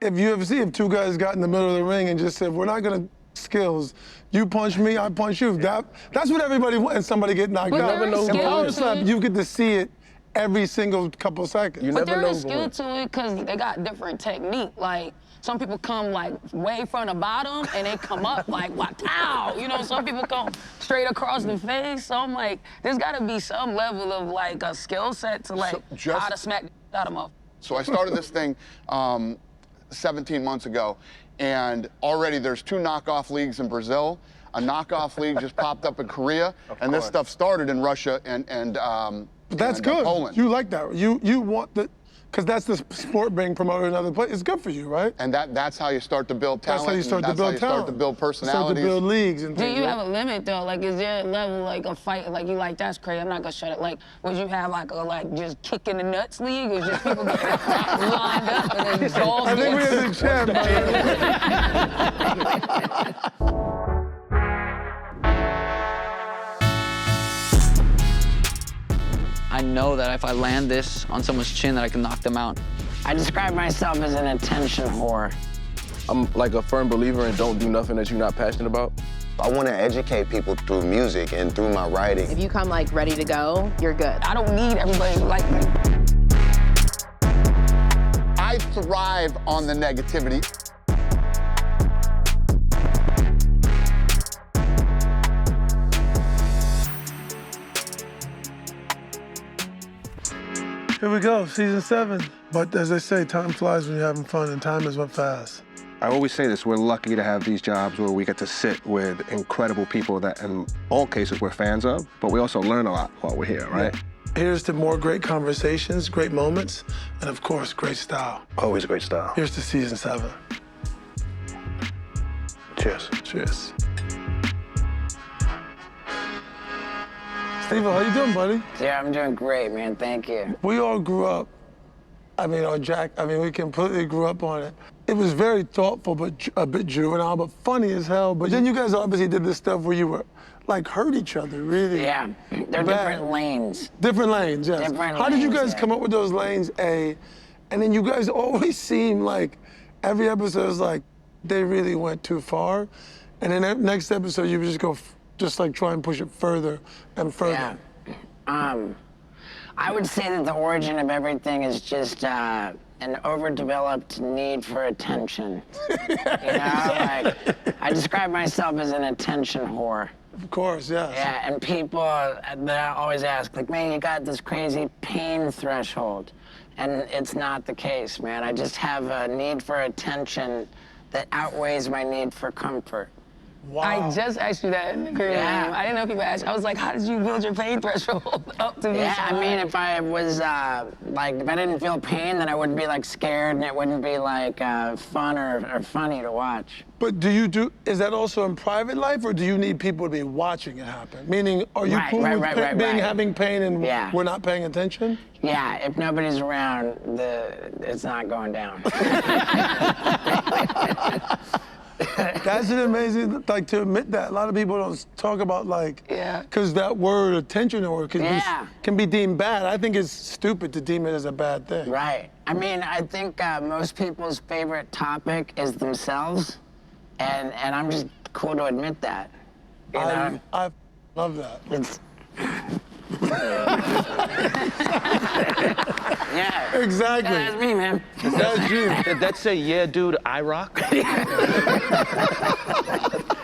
If UFC, if two guys got in the middle of the ring and just said, we're not gonna skills, you punch me, I punch you. That's what everybody wants, and somebody get knocked out. never know In who power wins. slap, you get to see it every single couple seconds. You But never there know is who skill wins. to it because they got different technique. Like, some people come like way from the bottom and they come up like, wow, you know, some people come straight across the face. So I'm like, there's gotta be some level of like a skill set to like how to smack the out of them. So I started this thing 17 months ago, and already there's 2 knockoff leagues in Brazil. A knockoff league just popped up in Korea, and this stuff started in Russia and That's good. Poland. You like that. You want the, because that's the sport being promoted in other places. It's good for you, right? And that's how you start to build talent. That's how you start to build That's how you start to build personalities. Start to build leagues and Do things. you right? have a limit though? Like, is there a level like a fight like you like that's crazy? I'm not gonna shut it. Like, would you have like a like just kick in the nuts league, or just people get lined up and then balls? I think we have the champ. I know that if I land this on someone's chin that I can knock them out. I describe myself as an attention whore. I'm like a firm believer in don't do nothing that you're not passionate about. I want to educate people through music and through my writing. If you come like ready to go, you're good. I don't need everybody to like me. I thrive on the negativity. Here we go, season 7. But as they say, time flies when you're having fun, and time has went fast. I always say this, we're lucky to have these jobs where we get to sit with incredible people that in all cases we're fans of, but we also learn a lot while we're here, right? Yeah. Here's to more great conversations, great moments, and of course, great style. Always great style. Here's to season 7. Cheers. Cheers. Steve, how you doing, buddy? Yeah, I'm doing great, man. Thank you. We all grew up, we completely grew up on it. It was very thoughtful, but a bit juvenile, but funny as hell. But then you guys obviously did this stuff where you were, like, hurt each other, really. Yeah, they're different lanes. Different lanes, yes. Different How did you lanes, guys come up with those lanes, A? And then you guys always seem like, every episode is like, they really went too far. And then that next episode, you would just go, just like try and push it further and further. Yeah. I would say that the origin of everything is just an overdeveloped need for attention. You know, like, I describe myself as an attention whore. Of course, yes. Yeah, and people that always ask, like, man, you got this crazy pain threshold. And it's not the case, man. I just have a need for attention that outweighs my need for comfort. Wow. I just asked you that in the career. Yeah. I didn't know people asked. I was like, how did you build your pain threshold up to be Yeah, so I mean, high? if I was, like, if I didn't feel pain, then I wouldn't be, like, scared, and it wouldn't be, like, fun or funny to watch. But is that also in private life, or do you need people to be watching it happen? Meaning, are you cool with having pain and we're not paying attention? Yeah, if nobody's around, it's not going down. That's an amazing, like, to admit that. A lot of people don't talk about, like, because that word, attention, or can be deemed bad. I think it's stupid to deem it as a bad thing. Right. I mean, I think most people's favorite topic is themselves, and I'm just cool to admit that. You know? I love that. It's... Yeah. Exactly. Yeah, that's me, man. That's you. Did that say, yeah, dude, I rock?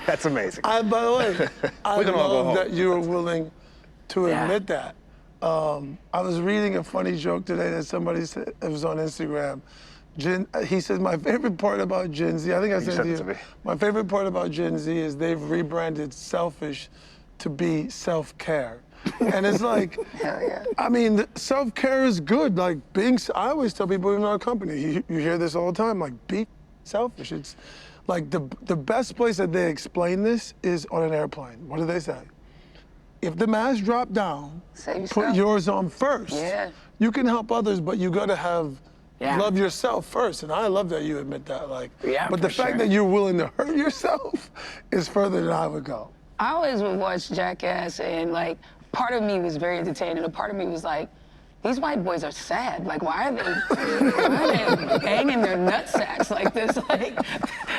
That's amazing. By the way, I love that you are willing to admit that. I was reading a funny joke today that somebody said, it was on Instagram. He says, my favorite part about Gen Z, I think I said to you, my favorite part about Gen Z is they've rebranded selfish to be self-care. And it's like, I mean, self-care is good. Like, I always tell people in our company, you hear this all the time, like, be selfish. It's like the best place that they explain this is on an airplane. What do they say? If the mask drop down, put yours on first. Yeah. You can help others, but you gotta love yourself first. And I love that you admit that. Like, but the fact that you're willing to hurt yourself is further than I would go. I always would watch Jackass, and like, part of me was very entertaining, and a part of me was like, these white boys are sad. Like, why are they banging their nutsacks like this? Like,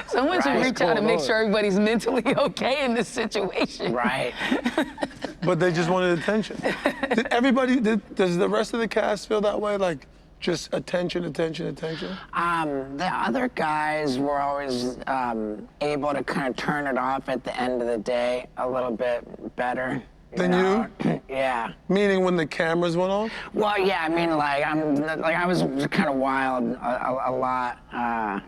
someone should reach out and make sure everybody's mentally okay in this situation. Right. But they just wanted attention. Does the rest of the cast feel that way? Like, just attention, attention, attention? The other guys were always able to kind of turn it off at the end of the day a little bit better. Than you? Yeah. Meaning when the cameras went off? Well, yeah, I mean, I was kind of wild a lot. I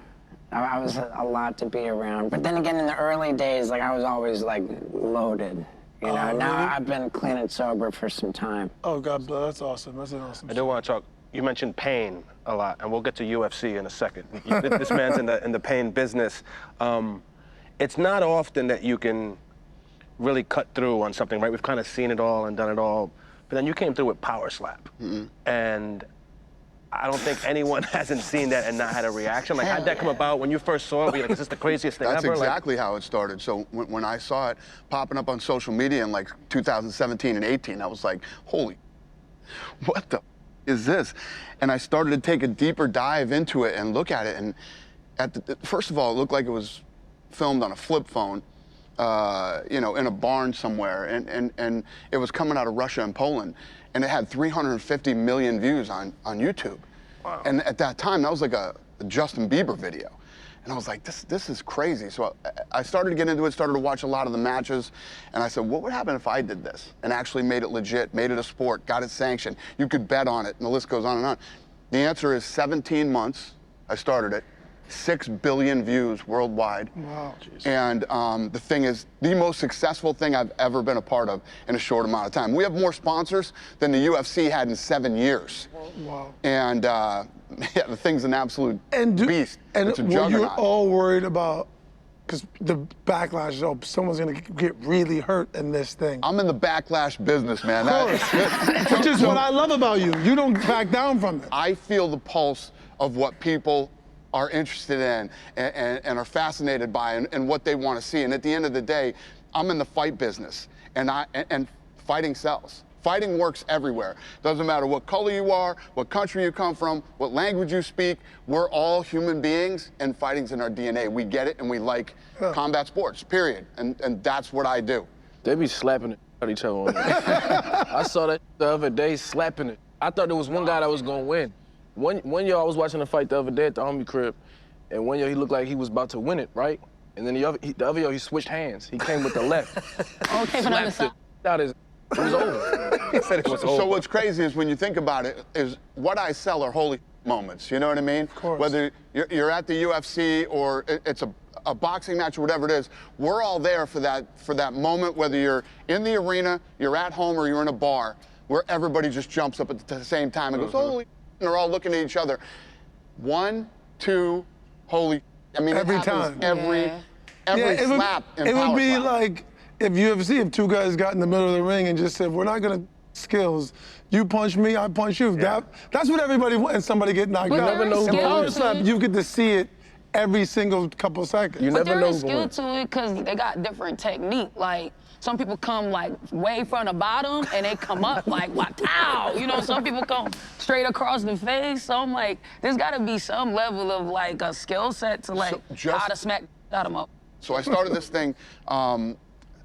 was a lot to be around. But then again, in the early days, like, I was always, like, loaded. You know, now I've been clean and sober for some time. Oh, God bless. That's awesome. That's an awesome I do want to talk. You mentioned pain a lot, and we'll get to UFC in a second. This man's in the pain business. It's not often that you can really cut through on something, right? We've kind of seen it all and done it all, but then you came through with power slap, and I don't think anyone hasn't seen that and not had a reaction. Like, how'd that come about when you first saw it? Were you like, is this the craziest thing That's ever? exactly how it started. So when I saw it popping up on social media in like 2017 and 18, I was like, holy, what the is this? And I started to take a deeper dive into it and look at it. And first of all, it looked like it was filmed on a flip phone, you know, in a barn somewhere. And it was coming out of Russia and Poland. And it had 350 million views on YouTube. Wow. And at that time, that was like a Justin Bieber video. And I was like, this is crazy. So I started to get into it, started to watch a lot of the matches, and I said, what would happen if I did this and actually made it legit, made it a sport, got it sanctioned? You could bet on it, and the list goes on and on. The answer is 17 months, I started it, 6 billion views worldwide. Wow. And the thing is, the most successful thing I've ever been a part of in a short amount of time. We have more sponsors than the UFC had in 7 years. Wow. And yeah, the thing's an absolute beast. And it's a were juggernaut. you all worried about, because the backlash, oh, someone's gonna get really hurt in this thing? I'm in the backlash business, man. Which is what I love about you. You don't back down from it. I feel the pulse of what people are interested in and are fascinated by and what they want to see. And at the end of the day, I'm in the fight business, and fighting sells. Fighting works everywhere. Doesn't matter what color you are, what country you come from, what language you speak. We're all human beings, and fighting's in our DNA. We get it, and we like combat sports, period. And that's what I do. They be slapping at each other on it. I saw that the other day, slapping it. I thought there was one guy that was gonna win. One year I was watching a fight the other day at the homie crib, and one year he looked like he was about to win it, right? And then the other year he switched hands. He came with the left. Okay, but on the side. It was over. He said it was over. So what's crazy is when you think about it, is what I sell are holy moments. You know what I mean? Of course. Whether you're at the UFC or it's a boxing match or whatever it is, we're all there for that moment. Whether you're in the arena, you're at home, or you're in a bar, where everybody just jumps up at the same time and goes, holy, and they're all looking at each other. 1, 2, holy. I mean, every it happens time. every slap in It would power be slap. like if UFC, if two guys got in the middle of the ring and just said, we're not gonna skills. You punch me, I punch you. Yeah. That's what everybody wants, and somebody get knocked But out. there is In skill power to slap, it. you get to see it every single couple seconds. You But never there know is who's skill gonna to it because they got different technique. Like, some people come like way from the bottom and they come up like, wow, you know, some people come straight across the face. So I'm like, there's gotta be some level of like a skill set to like how to smack out them up. So I started this thing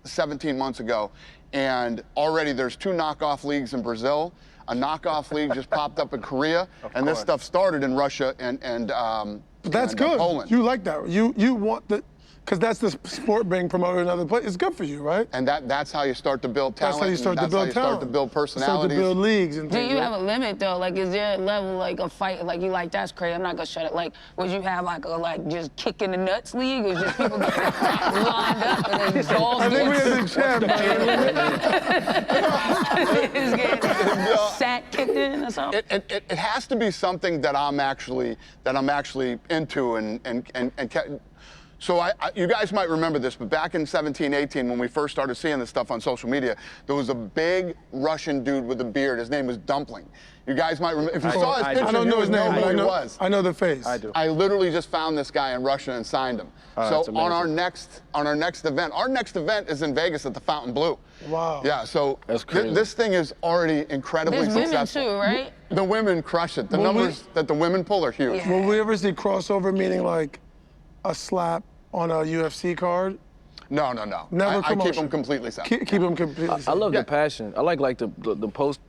17 months ago, and already there's 2 knockoff leagues in Brazil. A knockoff league just popped up in Korea, and this stuff started in Russia and But that's good. Poland. You like that. You want the, because that's the sport being promoted in other places. It's good for you, right? And that's how you start to build talent. That's how you start to build That's how you start to build personalities. Start to build leagues and Do things. you right? have a limit though? Like, is there a level like a fight like you like that's crazy? I'm not gonna shut it. Like, would you have like a just kick in the nuts league, or just people get lined up and then dolls I think we get have the champ. is getting sack kicked in or something? It has to be something that I'm actually into and so you guys might remember this, but back in 17, 18, when we first started seeing this stuff on social media, there was a big Russian dude with a beard. His name was Dumpling. You guys might remember. If you saw his picture, I don't know his name, but who he was. I know the face. I do. I literally just found this guy in Russia and signed him. That's So on our amazing. next event is in Vegas at the Fountain Blue. Wow. Yeah. So That's crazy. this thing is already incredibly There's women successful. too, right? The women crush it. The numbers that the women pull are huge. Yeah. Will we ever see crossover, meaning like a slap on a UFC card? No. Never I keep promotion. them completely separate. Keep them completely I separate. love the passion. I like the post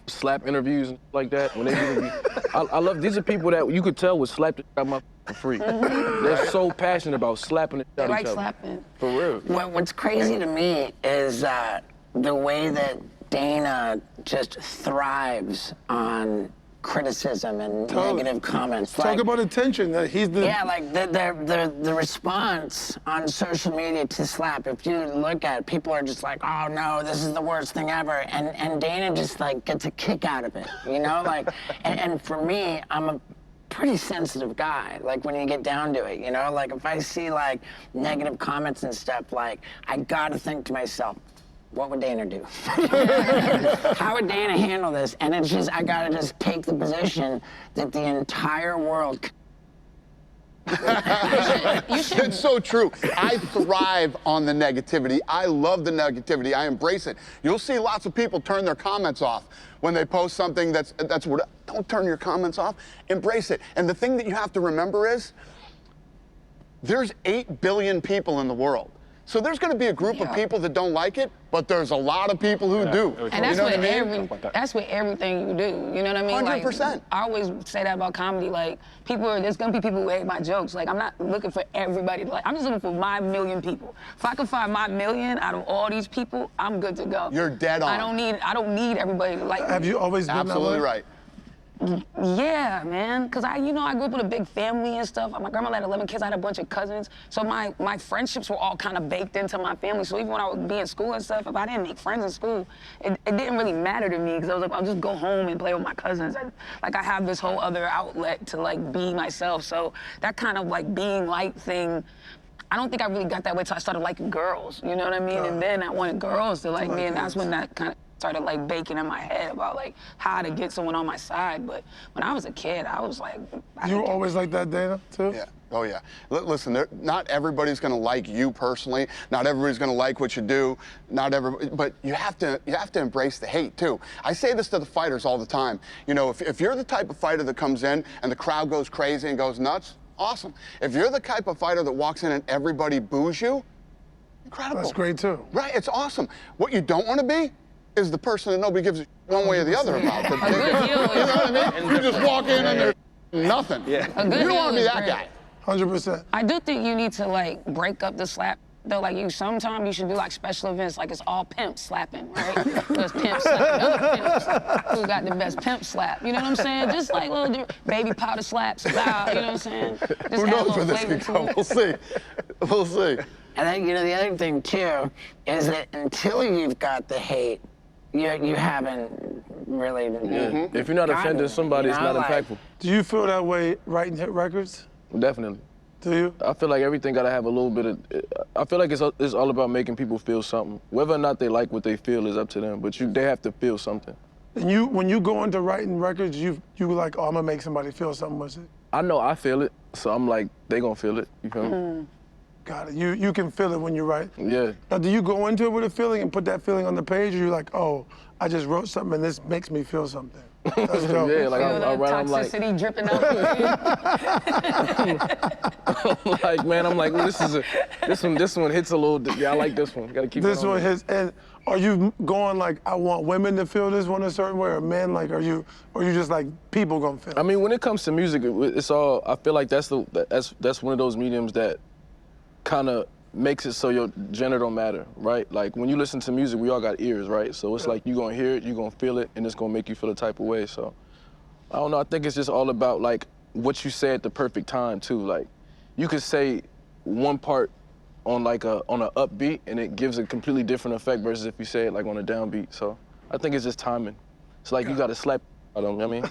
slap interviews and like that when they really I love these are people that you could tell would slap the shit out of my for free. They're so passionate about slapping the shit out of Like each other. slapping. For real. What's crazy to me is the way that Dana just thrives on criticism and negative comments. Talk about attention. That he's the Yeah, like the response on social media to slap, if you look at it, people are just like, oh no, this is the worst thing ever. And Dana just like gets a kick out of it, you know? Like, and for me, I'm a pretty sensitive guy, like when you get down to it, you know? Like if I see like negative comments and stuff, like I gotta think to myself, what would Dana do? How would Dana handle this? And it's just, I gotta just take the position that the entire world. It's so true. I thrive on the negativity. I love the negativity. I embrace it. You'll see lots of people turn their comments off when they post something that's what. Don't turn your comments off. Embrace it. And the thing that you have to remember is there's 8 billion people in the world. So there's going to be a group of people that don't like it, but there's a lot of people who do. And that's what I mean? That's with everything you do. You know what I mean? 100%. Like, I always say that about comedy. Like, there's gonna be people who hate my jokes. Like, I'm not looking for everybody. Like, I'm just looking for my million people. If I can find my million out of all these people, I'm good to go. You're dead on. I don't need everybody to like me. Have you always been Absolutely that way? right. Yeah, man. Cause I grew up with a big family and stuff. My grandma had 11 kids. I had a bunch of cousins. So my friendships were all kind of baked into my family. So even when I would be in school and stuff, if I didn't make friends in school, it didn't really matter to me. Cause I was like, I'll just go home and play with my cousins. I have this whole other outlet to like be myself. So that kind of like being light thing, I don't think I really got that way till I started liking girls. You know what I mean? And then I wanted girls to like me, and that's when that kind of started like baking in my head about like how to get someone on my side. But when I was a kid, I was like, You were always like that, Dana, too? Yeah. Oh yeah. Listen, not everybody's going to like you personally. Not everybody's going to like what you do. Not everybody, but you have to embrace the hate too. I say this to the fighters all the time. You know, if you're the type of fighter that comes in and the crowd goes crazy and goes nuts, awesome. If you're the type of fighter that walks in and everybody boos you, incredible. That's great, too. Right, it's awesome. What you don't want to be is the person that nobody gives one way or the other about. A good heel is, You know what I mean? You just walk in and there's nothing. A good You don't want to be heel is that great. guy. 100%. I do think you need to like break up the slap. Though, like sometimes you should do like special events, like it's all pimp slapping, right? There's pimp slapping other pimps who got the best pimp slap. You know what I'm saying? Just like little baby powder slaps, loud. You know what I'm saying? Just Who add a knows little where this flavor could to go? it. We'll see. We'll see. And then, the other thing too is that until you've got the hate, you haven't really. If you're not offending somebody, it's not impactful. Do you feel that way writing hit records? Definitely. Do you? I feel like everything gotta have a little bit of. I feel like it's all about making people feel something. Whether or not they like what they feel is up to them, but they have to feel something. And when you go into writing records, you like, oh, I'm gonna make somebody feel something with it. I know I feel it, so I'm like, they gonna feel it. You feel me? Got it. You can feel it when you write. Yeah. Now, do you go into it with a feeling and put that feeling on the page, or you're like, oh, I just wrote something and this makes me feel something? That's dope. Yeah, like Feel the I'm like, toxicity dripping out of you. like, man, I'm like, well, this one hits a little. Yeah, I like this one. Gotta keep This it on one there. hits. And are you going like, I want women to feel this one a certain way, or men? Like, or you just like people gonna feel it? I mean, when it comes to music, it's all. I feel like that's one of those mediums that kind of makes it so your gender don't matter, right? Like when you listen to music, we all got ears, right? So it's like you gonna hear it, you gonna feel it, and it's gonna make you feel a type of way. So I don't know. I think it's just all about like what you say at the perfect time too. Like you could say one part on like on an upbeat, and it gives a completely different effect versus if you say it like on a downbeat. So I think it's just timing. It's like you gotta slap. I don't. I mean.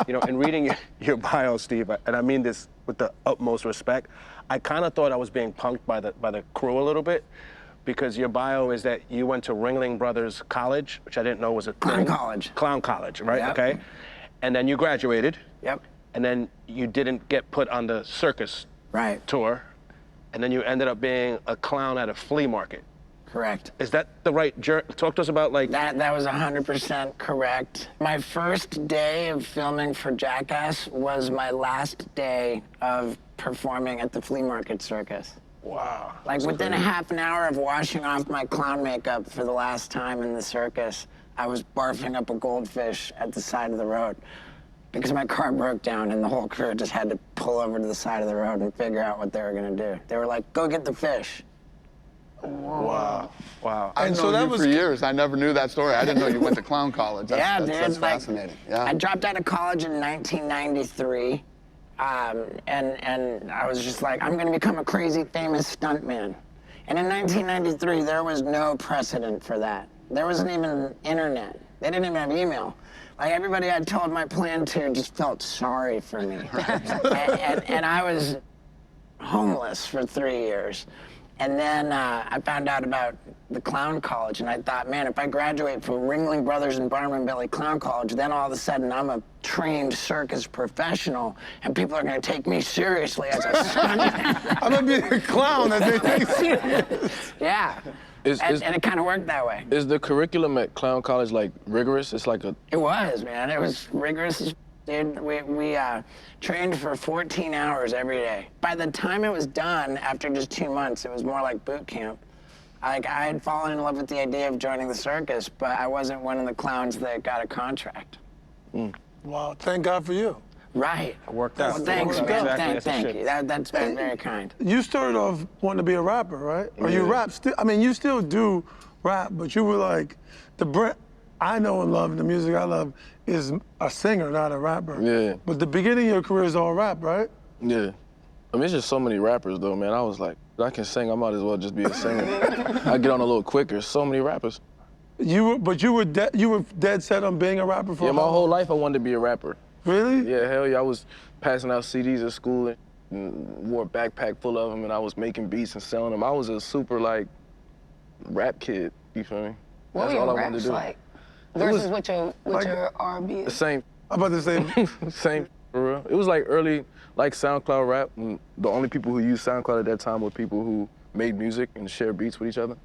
You know, in reading your bio, Steve, and I mean this with the utmost respect, I kind of thought I was being punked by the crew a little bit, because your bio is that you went to Ringling Brothers College, which I didn't know was a Clown thing. college. Clown college, right? Yep. Okay. And then you graduated. Yep. And then you didn't get put on the circus Right. tour, and then you ended up being a clown at a flea market. Correct. Is that the right journey? Talk to us about like... That was 100% correct. My first day of filming for Jackass was my last day of performing at the flea market circus. Wow. Like within a half an hour of washing off my clown makeup for the last time in the circus, I was barfing up a goldfish at the side of the road because my car broke down and the whole crew just had to pull over to the side of the road and figure out what they were gonna do. They were like, go get the fish. Wow. Wow. I've known you for years. I never knew that story. I didn't know you went to clown college. That's fascinating. Yeah. I dropped out of college in 1993, and I was just like, I'm gonna become a crazy famous stuntman. And in 1993, there was no precedent for that. There wasn't even internet. They didn't even have email. Like everybody I told my plan to just felt sorry for me. and I was homeless for 3 years. And then I found out about the clown college, and I thought, man, if I graduate from Ringling Brothers and Barnum and Bailey Clown College, then all of a sudden I'm a trained circus professional, and people are gonna take me seriously as a stuntman. I'm gonna be a clown that they take serious. Yeah, and it kind of worked that way. Is the curriculum at clown college like rigorous? It's like a... It was, man. It was rigorous as dude. We trained for 14 hours every day. By the time it was done, after just 2 months, it was more like boot camp. Like, I had fallen in love with the idea of joining the circus, but I wasn't one of the clowns that got a contract. Wow, thank God for you. Right. It worked out. Well, thanks, man. Exactly. Thank you. That's been very kind. You started off wanting to be a rapper, right? Or you rap still? I mean, you still do rap, but you were like, the Brent I know and love, the music I love, is a singer, not a rapper. Yeah. But the beginning of your career is all rap, right? Yeah. I mean, it's just so many rappers, though, man. I was like, I can sing, I might as well just be a singer. I get on a little quicker. So many rappers. But you were dead set on being a rapper for Yeah, my whole life I wanted to be a rapper. Really? Yeah, hell yeah. I was passing out CDs at school and wore a backpack full of them, and I was making beats and selling them. I was a super, like, rap kid, you feel me? What That's were all your I wanted raps to do. like? Versus what your R&B The is? same. I'm about to say. Same, for real. It was like early, like SoundCloud rap. And the only people who used SoundCloud at that time were people who made music and shared beats with each other.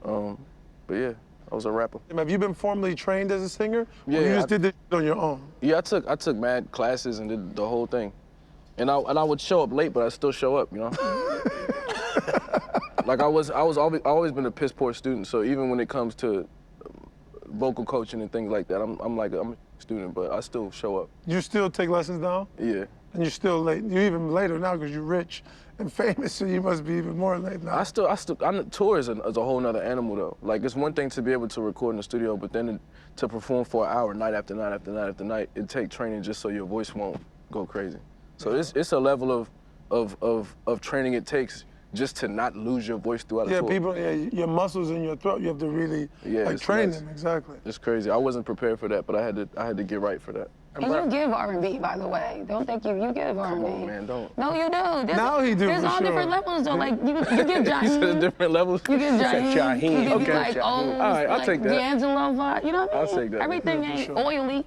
But yeah, I was a rapper. Have you been formally trained as a singer? Yeah. Or you just did this on your own? Yeah, I took mad classes and did the whole thing. And I would show up late, but I still show up, you know? Like always been a piss poor student, so even when it comes to vocal coaching and things like that, I'm a student, but I still show up. You still take lessons now? Yeah. And you're still late. You're even later now because you're rich and famous, so you must be even more late now. Tour is a whole nother animal though. Like it's one thing to be able to record in the studio, but then to perform for an hour, night after night after night after night, it takes training just so your voice won't go crazy. So it's a level of training it takes just to not lose your voice throughout the tour. Your muscles in your throat, you have to really train them, exactly. It's crazy. I wasn't prepared for that, but I had to get right for that. And you give R&B, by the way. Don't think you give R&B. Come on, man, don't. No, you do. Now he do, There's for all sure. different levels, though. Like, you give Jaheim. You said different levels? You give Jaheim. Jaheim. You give like All right, I'll take that. D'Angelo vibe. You know what I mean? I'll take that. Everything Yeah, for ain't sure. oily.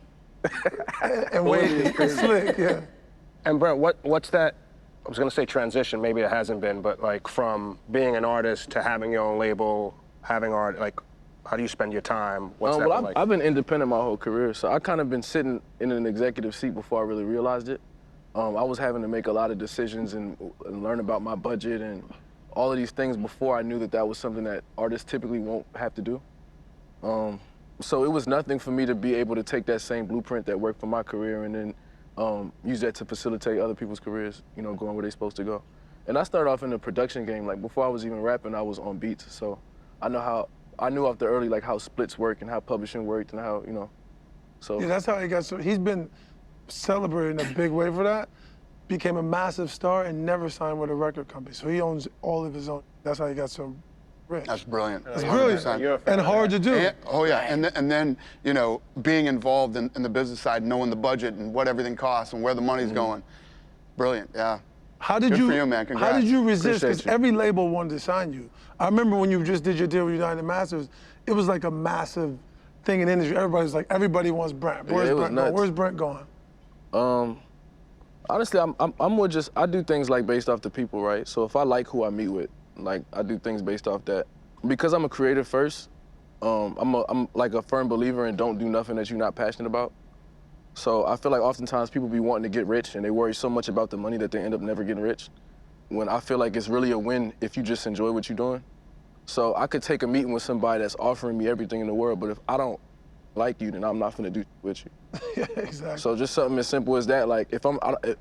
And wavy, slick, yeah. And Brent, what's that, I was gonna say transition, maybe it hasn't been, but like from being an artist to having your own label, having art, like how do you spend your time? What's that well, like? I've been independent my whole career, so I kind of been sitting in an executive seat before I really realized it. I was having to make a lot of decisions and learn about my budget and all of these things before I knew that was something that artists typically won't have to do. So it was nothing for me to be able to take that same blueprint that worked for my career and then use that to facilitate other people's careers, you know, going where they're supposed to go. And I started off in the production game. Like before I was even rapping, I was on beats. So I knew off the early like how splits work and how publishing worked and how, you know, so. Yeah, that's how he got so, he's been celebrated in a big way for that. Became a massive star and never signed with a record company. So he owns all of his own. That's how he got so rich. That's brilliant. It's brilliant and hard to do. And then, you know, being involved in the business side, knowing the budget and what everything costs and where the money's going. Brilliant, yeah. How did Good you, for you, man. Congrats. How did you resist? Because Appreciate you. every label wanted to sign you. I remember when you just did your deal with United Masters, it was like a massive thing in the industry. Everybody wants Brent. Where's it was Brent going? nuts. Where's Brent going? Honestly, I'm more just, I do things like based off the people, right? So if I like who I meet with, like I do things based off that. because I'm a creator first, I'm like a firm believer in don't do nothing that you're not passionate about. So I feel like oftentimes people be wanting to get rich and they worry so much about the money that they end up never getting rich. When I feel like it's really a win if you just enjoy what you're doing. So I could take a meeting with somebody that's offering me everything in the world, but if I don't like you, then I'm not gonna do with you. Yeah, exactly. So just something as simple as that, like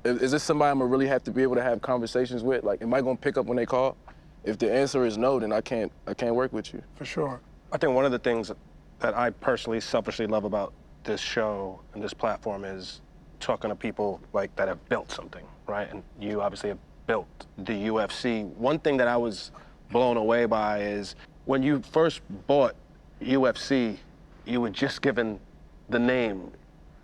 is this somebody I'm gonna really have to be able to have conversations with? Like, am I gonna pick up when they call? If the answer is no, then I can't work with you. For sure. I think one of the things that I personally selfishly love about this show and this platform is talking to people like that have built something, right? And you obviously have built the UFC. One thing that I was blown away by is when you first bought UFC, you were just given the name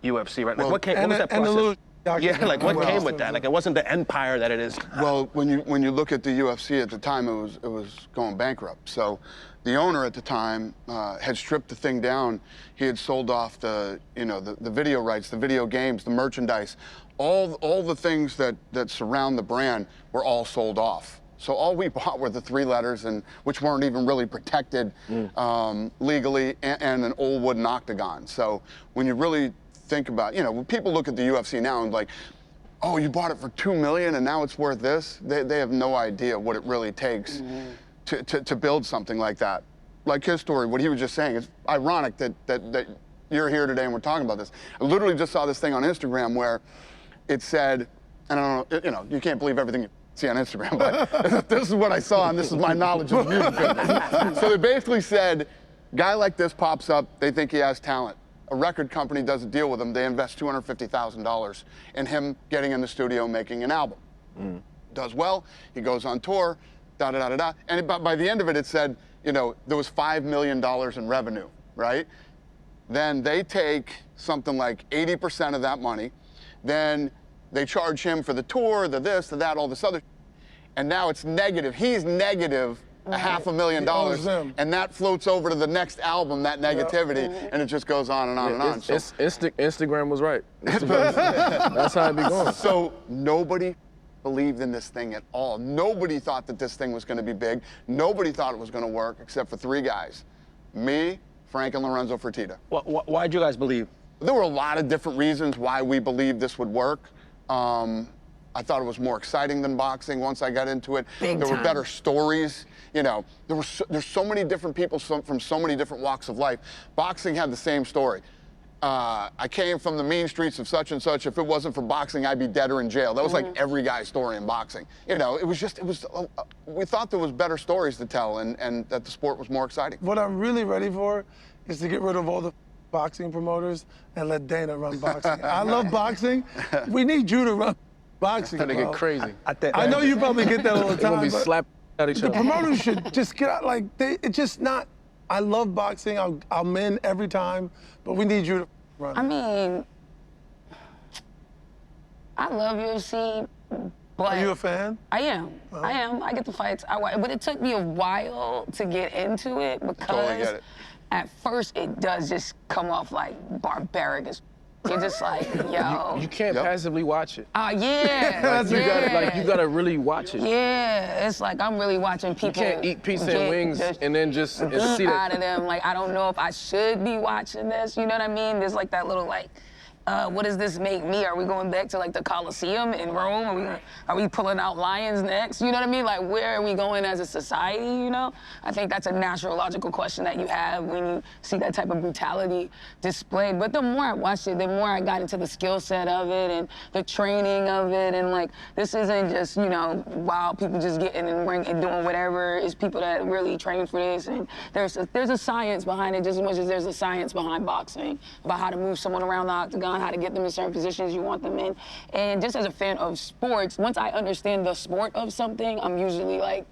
UFC, right? Like, Well, what was that process? Yeah, like what came with that? Like, it wasn't the empire that it is now. Well, when you look at the UFC at the time, it was going bankrupt. So the owner at the time had stripped the thing down. He had sold off the video rights, the video games, the merchandise, all the things that surround the brand were all sold off. So all we bought were the 3 letters, and which weren't even really protected legally, and an old wooden octagon. So when you really think about, when people look at the UFC now and like, oh, you bought it for $2 million and now it's worth this, they have no idea what it really takes to build something like that. Like his story, what he was just saying, it's ironic that you're here today and we're talking about this. I literally just saw this thing on Instagram where it said, and I don't know, you can't believe everything you see on Instagram, but this is what I saw and this is my knowledge of the music business. So they basically said, guy like this pops up, they think he has talent. A record company does a deal with him, they invest $250,000 in him getting in the studio making an album. Does well, he goes on tour, da-da-da-da-da. And by the end of it, it said, there was $5 million in revenue, right? Then they take something like 80% of that money, then they charge him for the tour, the this, the that, all this other, and now it's negative. He's negative $500,000, and that floats over to the next album, that negativity, and it just goes on and on and on. So Instagram was right. That's how it be going. So nobody believed in this thing at all. Nobody thought that this thing was going to be big. Nobody thought it was going to work, except for 3 guys. Me, Frank, and Lorenzo Fertitta. Why'd you guys believe? There were a lot of different reasons why we believed this would work. I thought it was more exciting than boxing once I got into it. There were better stories. There's so many different people from so many different walks of life. Boxing had the same story. I came from the mean streets of such and such. If it wasn't for boxing, I'd be dead or in jail. That was like every guy's story in boxing. We thought there was better stories to tell and that the sport was more exciting. What I'm really ready for is to get rid of all the boxing promoters and let Dana run boxing. I love boxing. We need you to run boxing. It's gonna get crazy. I know you probably get that all the time. They're gonna be slapping at each other. The promoters should just get out, it's just not. I love boxing. I'm in every time, but we need you to run. I mean, I love UFC, but are you a fan? I am. I am. I get the fights. But it took me a while to get into it because Totally get it. At first it does just come off like barbaric as. You're just like, yo. You can't passively watch it. Yeah. You gotta really watch it. Yeah, it's like I'm really watching people. You can't eat pizza and wings and then just see that. Out of them. Like, I don't know if I should be watching this. You know what I mean? There's like that little what does this make me? Are we going back to like the Colosseum in Rome? Are we pulling out lions next? You know what I mean? Like, where are we going as a society, I think that's a natural, logical question that you have when you see that type of brutality displayed. But the more I watched it, the more I got into the skill set of it and the training of it. And like, this isn't just, wild people just getting in the ring and doing whatever. It's people that really train for this. And there's a science behind it just as much as there's a science behind boxing about how to move someone around the octagon, how to get them in certain positions you want them in. And just as a fan of sports, once I understand the sport of something, I'm usually like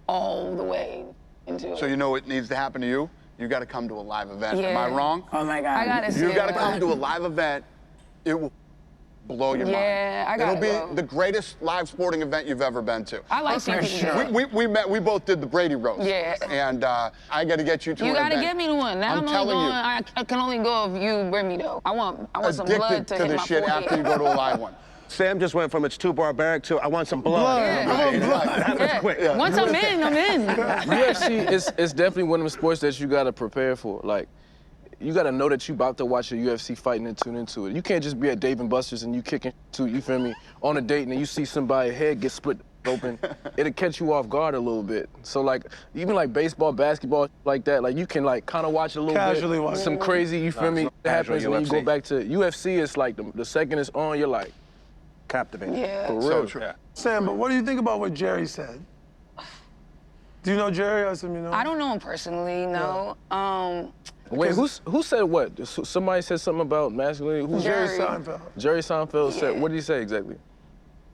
all the way into it. So you know what needs to happen to you? You got to come to a live event. Yeah. Am I wrong? Oh my God. I gotta see You got to it. come to a live event. It will blow your mind. Yeah, I gotta It'll be go. the greatest live sporting event you've ever been to. I like seeing people. We met, we both did the Brady roast. Yeah. And I got to get you to You an gotta event. get me to one. Now I'm only telling going, you. I can only go if you bring me though. I want some blood Addicted to to hit this my shit forehead. after you go to a live one. Sam just went from it's too barbaric to I want some blood. Yeah. Quick. Once I'm in, I'm in. UFC is definitely one of the sports that you gotta prepare for. Like, you gotta know that you about to watch a UFC fight and tune into it. You can't just be at Dave & Buster's and you kicking to, you feel me, on a date and then you see somebody's head get split open. It'll catch you off guard a little bit. So like, even like baseball, basketball, like that, like you can like kind of watch a little Casually bit. watch. Some crazy, you feel me, happens and then you go UFC. back to UFC, it's like the second it's on, you're like, Captivating. Yeah. for real. So true. Yeah. Sam, but what do you think about what Jerry said? Do you know Jerry? I assume you know. I don't know him personally, no. Wait, who said what? Somebody said something about masculinity? Who's Jerry Jerry. Seinfeld. Jerry Seinfeld said, Yeah. what did he say exactly?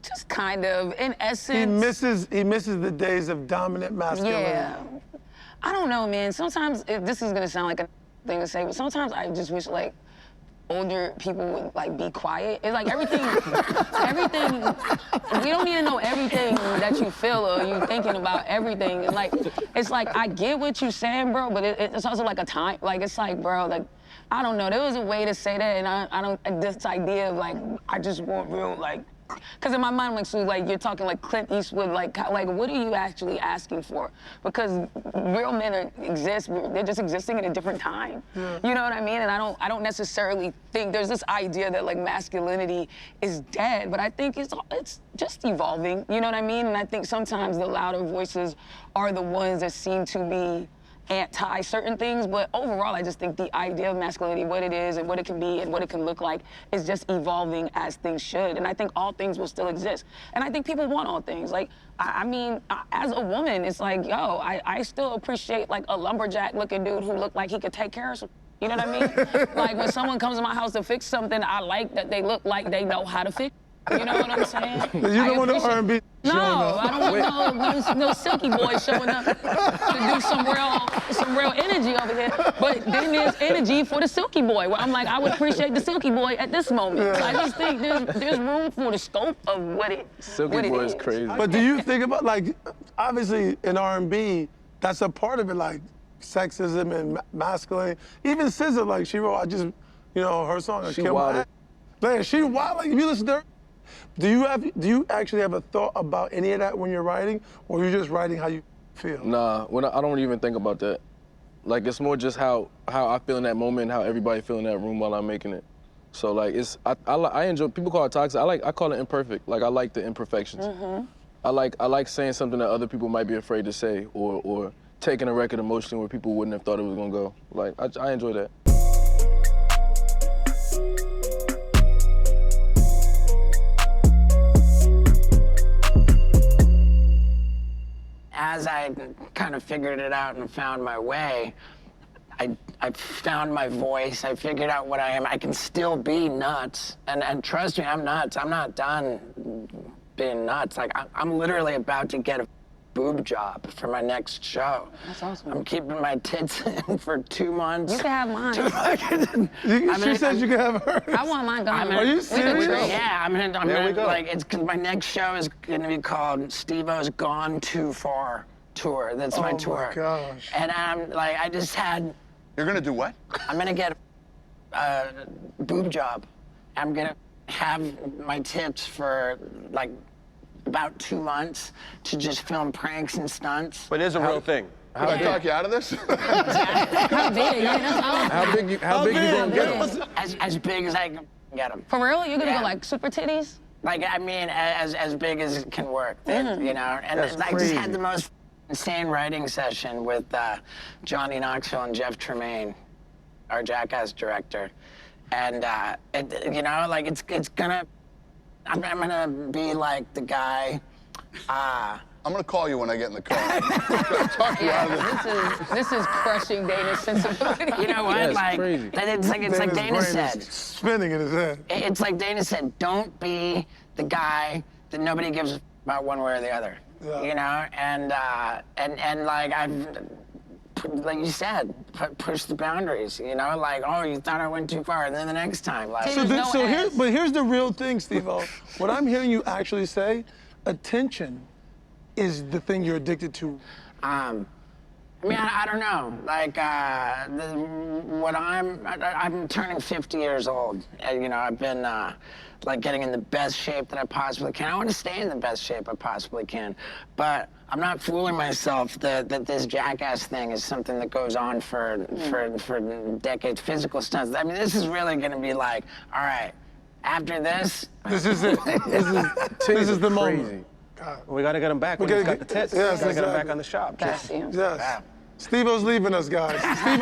Just kind of, in essence. He misses the days of dominant masculinity. Yeah. I don't know, man. Sometimes, this is gonna sound like a thing to say, but sometimes I just wish like older people would like be quiet. It's like everything, we don't need to know everything that you feel or you thinking about everything. It's like I get what you're saying, bro, but it's also like a time, like it's like, bro, like, I don't know, there was a way to say that and I don't, this idea of like, I just want real, like, because in my mind, like, so like you're talking like Clint Eastwood, like what are you actually asking for? Because real men exist, they're just existing in a different time. Yeah. You know what I mean? And I don't necessarily think there's this idea that like masculinity is dead, but I think it's just evolving. You know what I mean? And I think sometimes the louder voices are the ones that seem to be anti certain things, but overall I just think the idea of masculinity, what it is and what it can be and what it can look like is just evolving as things should. And I think all things will still exist. And I think people want all things. Like, I mean, as a woman, it's like, yo, I still appreciate like a lumberjack looking dude who looked like he could take care of some, you know what I mean? Like when someone comes to my house to fix something, I like that they look like they know how to fix. You know what I'm saying? You don't want the R&B No, showing up. I don't want no silky boy showing up to do some real energy over here. But then there's energy for the silky boy. Where I'm like, I would appreciate the silky boy at this moment. So I just think there's room for the scope of what it Silky Boy is crazy. But do you think about, like, obviously in R&B, that's a part of it, like sexism and masculine. Even SZA, like, she wrote, her song, She Kill My wild. Ass. Man, she wild. Like, if you listen to her, do you actually have a thought about any of that when you're writing, or you're just writing how you feel? Nah, I don't even think about that. Like, it's more just how I feel in that moment and how everybody feel in that room while I'm making it. So like, I enjoy, people call it toxic, I call it imperfect. Like, I like the imperfections. Mm-hmm. I like saying something that other people might be afraid to say, or taking a record emotionally where people wouldn't have thought it was gonna go. Like, I enjoy that. As I kind of figured it out and found my way, I found my voice. I figured out what I am. I can still be nuts. And trust me, I'm nuts. I'm not done being nuts. Like, I'm literally about to get a boob job for my next show. That's awesome. I'm keeping my tits in for 2 months. You can have mine. She said you can have hers. I want mine gone. Are you serious? Yeah, I'm There gonna we go. like, it's because my next show is gonna be called Steve-O's Gone Too Far Tour. That's my tour. Oh my gosh. And I'm like, You're gonna do what? I'm gonna get a boob job. I'm gonna have my tips for like about 2 months to just film pranks and stunts. But it is a real thing. Did I talk you out of this? How big? Yeah, that's awesome. How big you gonna get them? As big as I can get them. For real? You're gonna Yeah. go like super titties? Like, I mean, as big as it can work, you know? And That's I just had crazy. the most insane writing session with Johnny Knoxville and Jeff Tremaine, our Jackass director. And, you know, like, I'm gonna be like the guy, I'm gonna call you when I get in the car. Talk you out of this. This is crushing Dana's sensibility. you know what? That's like, crazy. it's like Dana's Dana brain is said. spinning in his head. It's like Dana said, don't be the guy that nobody gives a about one way or the other. Yeah. You know, and like like you said, push the boundaries. You know, like, oh, you thought I went too far, and then the next time, like. But here's the real thing, Steve-O. What I'm hearing you actually say, attention is the thing you're addicted to. I mean, I don't know. Like, I'm turning 50 years old. And, you know, I've been, like, getting in the best shape that I possibly can. I want to stay in the best shape I possibly can. But I'm not fooling myself that this Jackass thing is something that goes on for decades. Physical stunts. I mean, this is really going to be like, all right, after this. This is it. This is the moment. God. We got to get him back. We got the tits. Yes, we got to get him back on the shop. Yes. Yes. Steve-O's leaving us, guys. We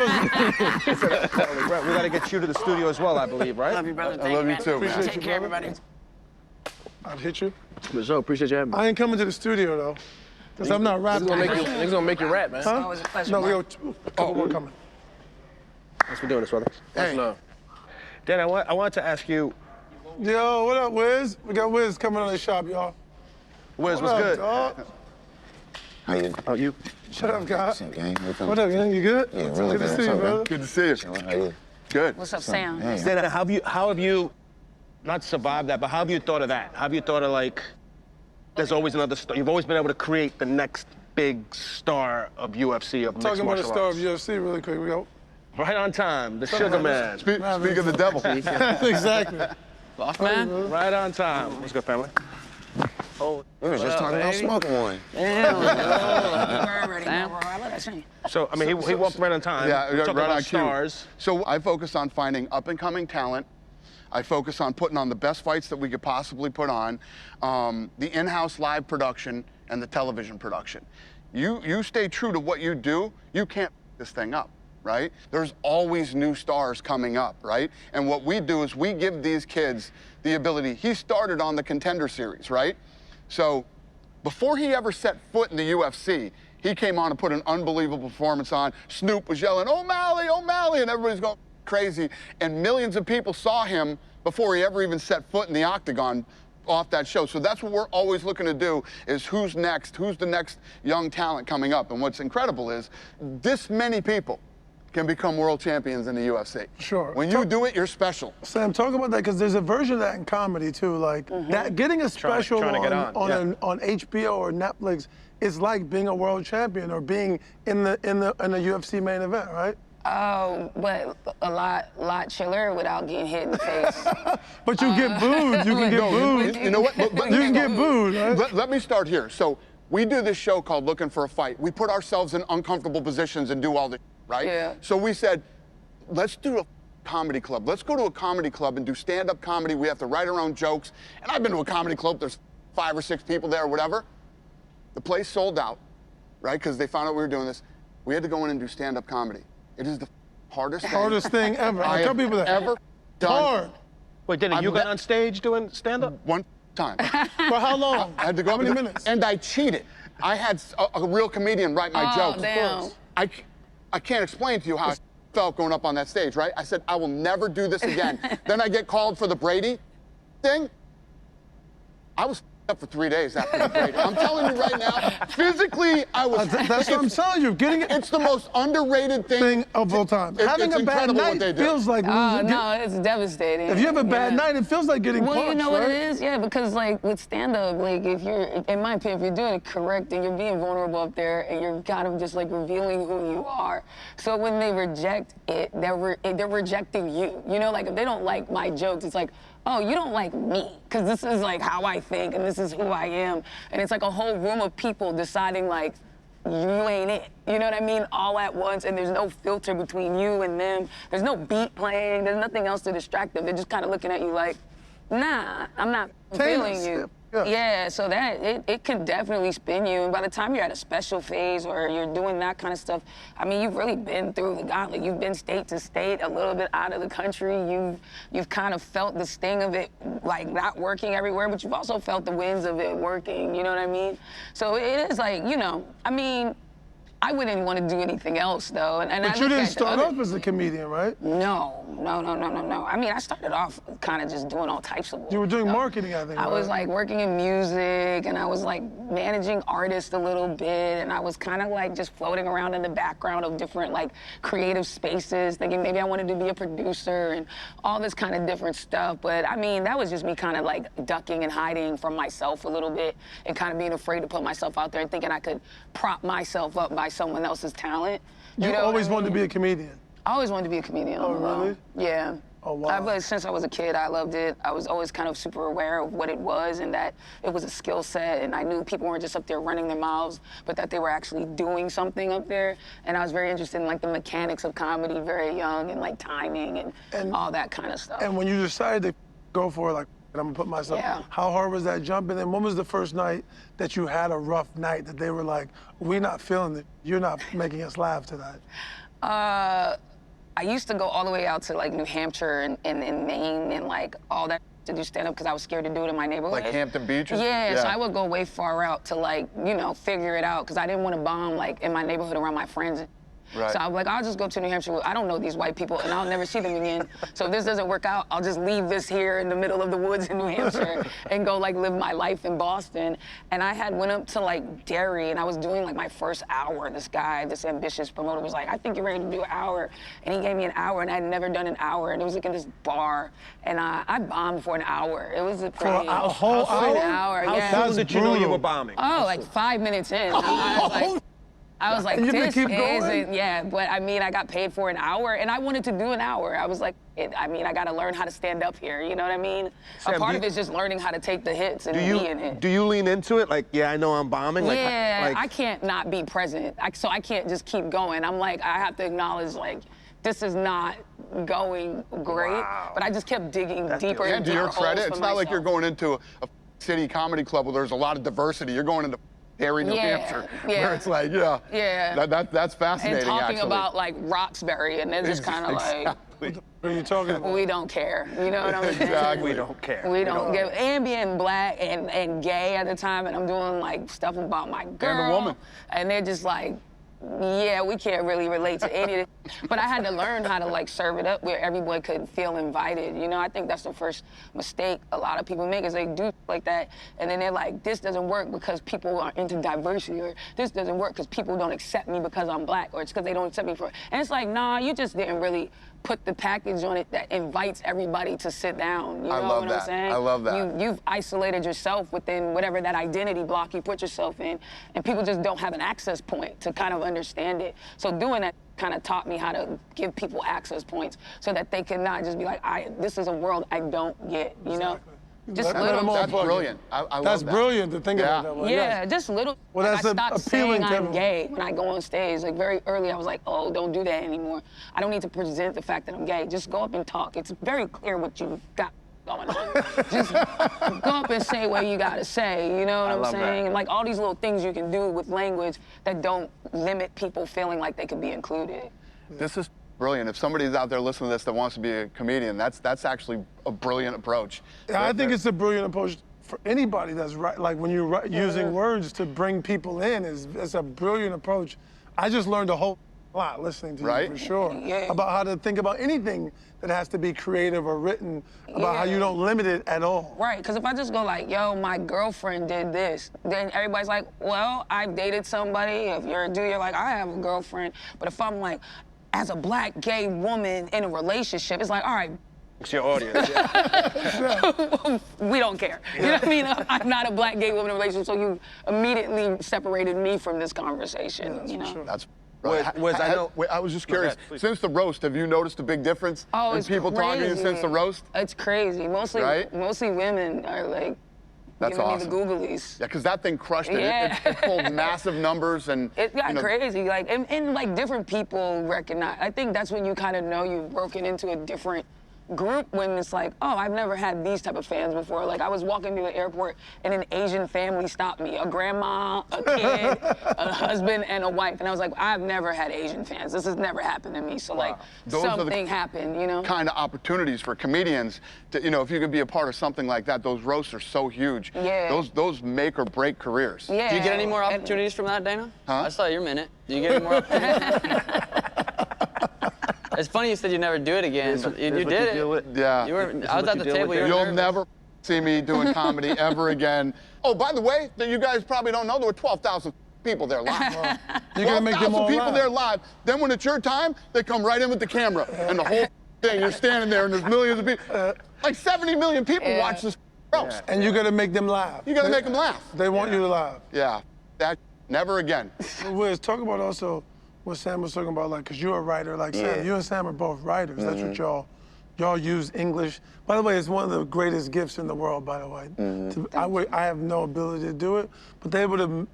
got to get you to the studio as well, I believe, right? Love you, brother. I love you too, man. Appreciate Take you, care, brother. everybody. I'd hit you. So appreciate you having me. I ain't coming to the studio, though, because I'm not rapping. Niggas gonna make you rap, man. Huh? Always a pleasure. No, we Mark. got a couple more coming. Thanks for doing this, brother. Much love. Dan, I wanted to ask you, Yo, what up, Wiz? We got Wiz coming on the shop, y'all. Wiz, What what's up, good? dog? How you? Oh, you? Shut up, guys. What's up, gang? What up, gang? You good? Yeah, really good to good. see you, What's up, brother. Good to see you. How you? Good. What's up, Sam? Hey. Dan, how have you, not survived that, but how have you thought of that? How have you thought of, like, there's always another star? You've always been able to create the next big star of UFC, of mixed Talking about the martial star arts. of UFC really quick. We go. Right on time, the Sugar Man. Speak of the devil. Exactly. Boss man? Right on time. What's good, family? We were just talking about smoking one. So, I mean, he walked right on time. Yeah, We're talking right about on cue. stars. So I focus on finding up-and-coming talent. I focus on putting on the best fights that we could possibly put on, the in-house live production and the television production. You stay true to what you do, you can't f this thing up, right? There's always new stars coming up, right? And what we do is we give these kids the ability. He started on the Contender Series, right? So before he ever set foot in the UFC, he came on and put an unbelievable performance on. Snoop was yelling, "O'Malley, O'Malley," and everybody's going crazy. And millions of people saw him before he ever even set foot in the octagon off that show. So that's what we're always looking to do, is who's next? Who's the next young talent coming up? And what's incredible is this many people can become world champions in the UFC. Sure. When you do it, you're special. Sam, talk about that, because there's a version of that in comedy too. Like that, getting a special trying to get on HBO or Netflix is like being a world champion or being in the UFC main event, right? Oh, but a lot chiller without getting hit in the face. But you get booed. You can get booed. You know what? But You can get booed, right? Let me start here. So we do this show called Looking for a Fight. We put ourselves in uncomfortable positions and do all this, right? Yeah. So we said, let's do a comedy club. Let's go to a comedy club and do stand-up comedy. We have to write our own jokes. And I've been to a comedy club. There's 5 or 6 people there or whatever. The place sold out, right? Because they found out we were doing this. We had to go in and do stand-up comedy. It is the hardest thing ever. I tell have people that. ever done. Hard. Wait, did you get on stage doing stand-up? One time. For how long? I had to go How up many and- minutes? And I cheated. I had a real comedian write my Oh, jokes. damn. I caned explain to you how I felt going up on that stage, right? I said, I will never do this again. Then I get called for the Brady thing. I was up for 3 days after the Brady. I'm telling you right now, physically, I was. That's what I'm telling you. Getting it. It's the most underrated thing Of all time. Having it's a bad incredible what night they do. feels like Oh, losing. no, it's devastating. If you have a bad Yeah. night, it feels like getting Well, punched, you know what right? it is? Yeah, because like with stand-up, like if you're, in my opinion, if you're doing it correct and you're being vulnerable up there and you're kind of just like revealing who you are. So when they reject it, they're rejecting you. You know, like if they don't like my jokes, it's like, oh, you don't like me, because this is like how I think and this is who I am. And it's like a whole room of people deciding like, you ain't it. You know what I mean? All at once, and there's no filter between you and them. There's no beat playing. There's nothing else to distract them. They're just kind of looking at you like, nah, I'm not feeling you. Yeah, so that, it can definitely spin you. And by the time you're at a special phase or you're doing that kind of stuff, I mean, you've really been through the gauntlet. You've been state to state, a little bit out of the country. You've kind of felt the sting of it, like not working everywhere, but you've also felt the winds of it working, you know what I mean? So it is like, you know, I mean, I wouldn't want to do anything else, though. And But you didn't start off as a comedian, right? No. I mean, I started off kind of just doing all types of work. You were doing marketing, I think, I right? was like working in music, and I was like managing artists a little bit, and I was kind of like just floating around in the background of different like creative spaces, thinking maybe I wanted to be a producer and all this kind of different stuff. But I mean, that was just me kind of like ducking and hiding from myself a little bit and kind of being afraid to put myself out there and thinking I could prop myself up by someone else's talent. You know always what I wanted to mean? be a comedian. I always wanted to be a comedian. Oh, really? Yeah. Oh, wow. Since I was a kid, I loved it. I was always kind of super aware of what it was and that it was a skill set, and I knew people weren't just up there running their mouths, but that they were actually doing something up there. And I was very interested in like the mechanics of comedy very young, and like timing and all that kind of stuff. And when you decided to go for it, like, I'm gonna put myself, how hard was that jump? And then when was the first night that you had a rough night that they were like, we're not feeling it, you're not making us laugh tonight? I used to go all the way out to like New Hampshire and Maine and like all that to do stand up because I was scared to do it in my neighborhood. Like Hampton Beach? Yeah, so I would go way far out to like, you know, figure it out because I didn't want to bomb like in my neighborhood around my friends. Right. So I was like, I'll just go to New Hampshire. I don't know these white people and I'll never see them again. So if this doesn't work out, I'll just leave this here in the middle of the woods in New Hampshire and go like live my life in Boston. And I had went up to like Derry and I was doing like my first hour. This guy, this ambitious promoter was like, I think you're ready to do an hour. And he gave me an hour and I had never done an hour. And it was like in this bar. And I bombed for an hour. It was For a whole hour? An hour, yeah. How soon did you know you were bombing? Oh, like 5 minutes in. I was like, this isn't, yeah, but I mean, I got paid for an hour and I wanted to do an hour. I was like, I mean, I got to learn how to stand up here, you know what I mean? Sam, a part of it is just learning how to take the hits and be in it. Do you lean into it? Like, yeah, I know I'm bombing? Yeah, I can't not be present. So I can't just keep going. I'm like, I have to acknowledge, like, this is not going great, but I just kept digging deeper and to deeper your credit, holes it's for not like myself. you're going into a city comedy club where there's a lot of diversity. You're going into Derry, New Hampshire, where it's like, that's fascinating, and talking actually. about like Roxbury, and they're just kind of like, What are you talking about? we don't care, you know what I'm saying? Exactly. We don't care. We don't give, and being black and gay at the time, and I'm doing like stuff about my girl. And a woman. And they're just like, yeah, we can't really relate to any of it. But I had to learn how to like serve it up where everyone could feel invited. You know, I think that's the first mistake a lot of people make is they do like that. And then they're like, this doesn't work because people are into diversity, or this doesn't work because people don't accept me because I'm black, or it's because they don't accept me for it. And it's like, nah, you just didn't really put the package on it that invites everybody to sit down. You know what I'm saying? I love that. You've isolated yourself within whatever that identity block you put yourself in, and people just don't have an access point to kind of understand it. So doing that kind of taught me how to give people access points so that they can not just be like, this is a world I don't get, you know? Just little. That's brilliant. I love That's that. brilliant to think about that way. Yeah, just little. Well, like, that's I stopped appealing saying to I'm everyone. gay when I go on stage. Like very early, I was like, oh, don't do that anymore. I don't need to present the fact that I'm gay. Just go up and talk. It's very clear what you got going on. Just go up and say what you gotta say. You know what I'm saying? And like all these little things you can do with language that don't limit people feeling like they could be included. This is brilliant. If somebody's out there listening to this that wants to be a comedian, that's actually a brilliant approach. I think it's a brilliant approach for anybody that's right. Like when you're using words to bring people in, it's a brilliant approach. I just learned a whole lot listening to you, for sure, about how to think about anything that has to be creative or written, about how you don't limit it at all. Right, because if I just go like, yo, my girlfriend did this, then everybody's like, well, I've dated somebody. If you're a dude, you're like, I have a girlfriend. But if I'm like, as a black gay woman in a relationship, it's like, all right. It's your audience. We don't care. You know what I mean? I'm not a black gay woman in a relationship, so you immediately separated me from this conversation, you know? Sure. That's Wiz, I know. I was just curious. ahead, please. Since the roast, have you noticed a big difference in It's people talking to you since the roast? It's crazy. Mostly women are like That's giving awesome. me the googlies. Yeah, because that thing crushed it. Yeah. It pulled massive numbers and It got you know, crazy, like, and like different people recognize. I think that's when you kind of know you've broken into a different group when it's like, oh, I've never had these type of fans before. Like I was walking through the airport and an Asian family stopped me, a grandma, a kid, a husband, and a wife. And I was like, I've never had Asian fans. This has never happened to me. So like Those are the something happened, you know? kind of opportunities for comedians to, you know, if you could be a part of something like that, those roasts are so huge. Yeah. Those make or break careers. Yeah. Do you get any more opportunities from that, Dana? Huh? I saw your minute. Do you get any more opportunities? It's funny you said you never do it again, but you did it. Yeah. You were, I was at the table. You were You'll nervous. never see me doing comedy ever again. Oh, by the way, that you guys probably don't know, there were 12,000 people there live. You're gonna make them all 12,000 people laugh. there live. Then when it's your time, they come right in with the camera and the whole thing. You're standing there and there's millions of people. Like 70 million people watch this roast. And you gotta make them laugh. You gotta make them laugh. They want you to laugh. Yeah, that Never again. Wiz, talk about also what Sam was talking about, like, because you're a writer, like Sam, you and Sam are both writers. That's what y'all use English. By the way, it's one of the greatest gifts in the world, by the way. I have no ability to do it, but they able to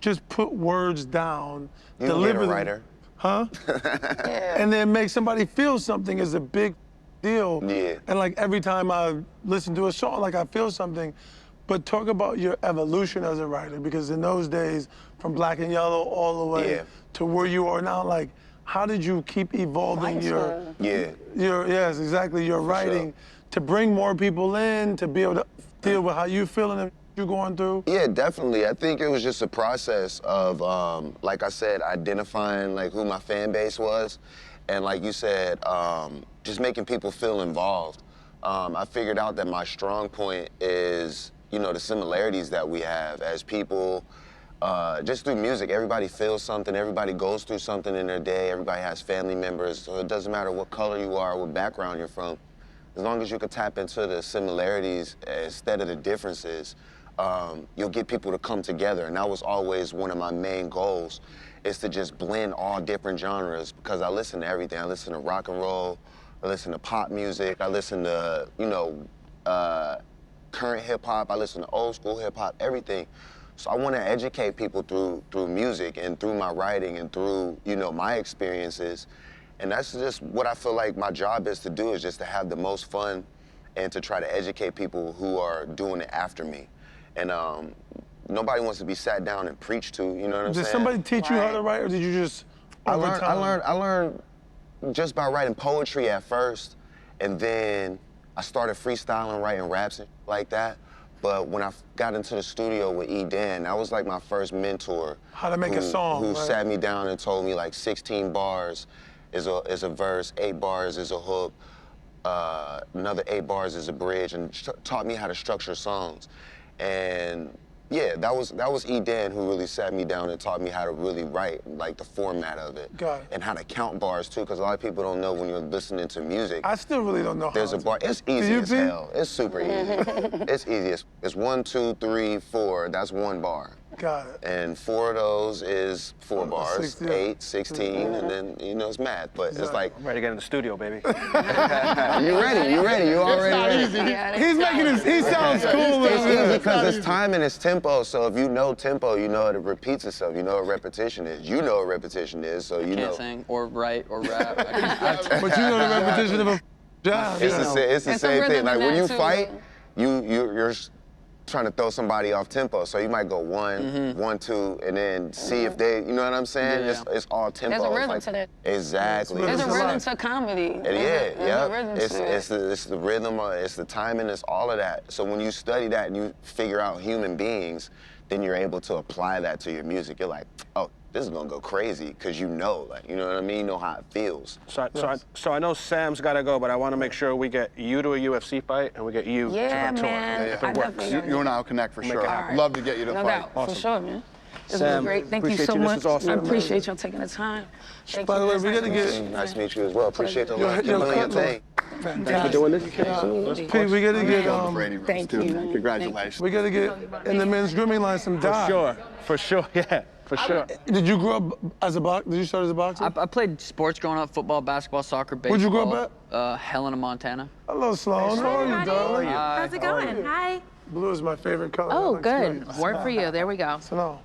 just put words down, deliver a them. writer. Huh? And then make somebody feel something is a big deal. Yeah. And like every time I listen to a song, like I feel something. But talk about your evolution as a writer, because in those days, from Black and Yellow all the way to where you are now, like, how did you keep evolving your yes, exactly, your writing to bring more people in, to be able to deal with how you feeling and you're going through? Yeah, definitely. I think it was just a process of, like I said, identifying like who my fan base was, and like you said, just making people feel involved. I figured out that my strong point is, you know, the similarities that we have as people. Just through music, everybody feels something, everybody goes through something in their day, everybody has family members, so it doesn't matter what color you are, what background you're from. As long as you can tap into the similarities instead of the differences, you'll get people to come together. And that was always one of my main goals, is to just blend all different genres, because I listen to everything. I listen to rock and roll, I listen to pop music, I listen to, you know, current hip hop, I listen to old school hip hop, everything. So I want to educate people through music and through my writing and through, you know, my experiences. And that's just what I feel like my job is to do, is just to have the most fun and to try to educate people who are doing it after me. And nobody wants to be sat down and preached to, you know what I'm saying? Did somebody teach you how to write, or did you just I learned just by writing poetry at first, and then I started freestyling, writing raps and like that. But when I got into the studio with E. Dan, that was like my first mentor. How to make a song, Who right? sat me down and told me like 16 bars is a verse, 8 bars is a hook, another 8 bars is a bridge, and taught me how to structure songs. And yeah, that was E. Dan who really sat me down and taught me how to really write, like the format of it. Got it. And how to count bars too, because a lot of people don't know when you're listening to music. I still really don't know There's how a bar. It's easy as hell. It's super easy. It's easy. It's 1, 2, 3, 4. That's 1 bar. Got it. And 4 of those is 4 bars. 16. 8, 16, and then, you know, it's math. But it's like, I'm ready to get in the studio, baby. you ready, you already ready. He's making this, he sounds cool. It's easy because it's time and it's tempo. So if you know tempo, you know it repeats itself. You know what repetition is. You know what repetition is, so you know. Can't sing or write or rap. But you know the repetition of a job. It's the same rhythm thing. in Like when that you too, fight, though. you're trying to throw somebody off tempo. So you might go 1, 1, 2, and then see if they, you know what I'm saying? Yeah. It's all tempo. There's a It's rhythm like, to that. Exactly. There's a It's rhythm alive. to comedy. And There's yeah, a rhythm it's to it. the rhythm, it's the timing, it's all of that. So when you study that and you figure out human beings, then you're able to apply that to your music. You're like, oh, this is gonna go crazy, because you know, like, you know what I mean? You know how it feels. So I know Sam's got to go, but I want to make sure we get you to a UFC fight and we get you to Yeah, a tour. man. If it I works. definitely You and I will connect for sure. happen. Love to get you to No fight. doubt, for sure, man. This Sam, was great. Thank you appreciate so you. This much. was awesome. I appreciate y'all taking the time. Thank By you. the way, It's we nice gotta to meet get- you. Nice to meet you as well. Appreciate the love. Yo, Keep doing your thing. Thanks for doing this. Pete, we gotta get Brady Rose, Thank too, you, man. man. Congratulations. we gotta get in the men's grooming line some dive. For sure, yeah, for sure. Did you grow up as a boxer? Did you start as a boxer? I played sports growing up: football, basketball, soccer, baseball. Where'd you grow up Helena, Montana. Hello, Sloane. How are you, darling? How's it going? Hi. Blue is my favorite color. Oh, That looks good. Word for you. There we go. So no.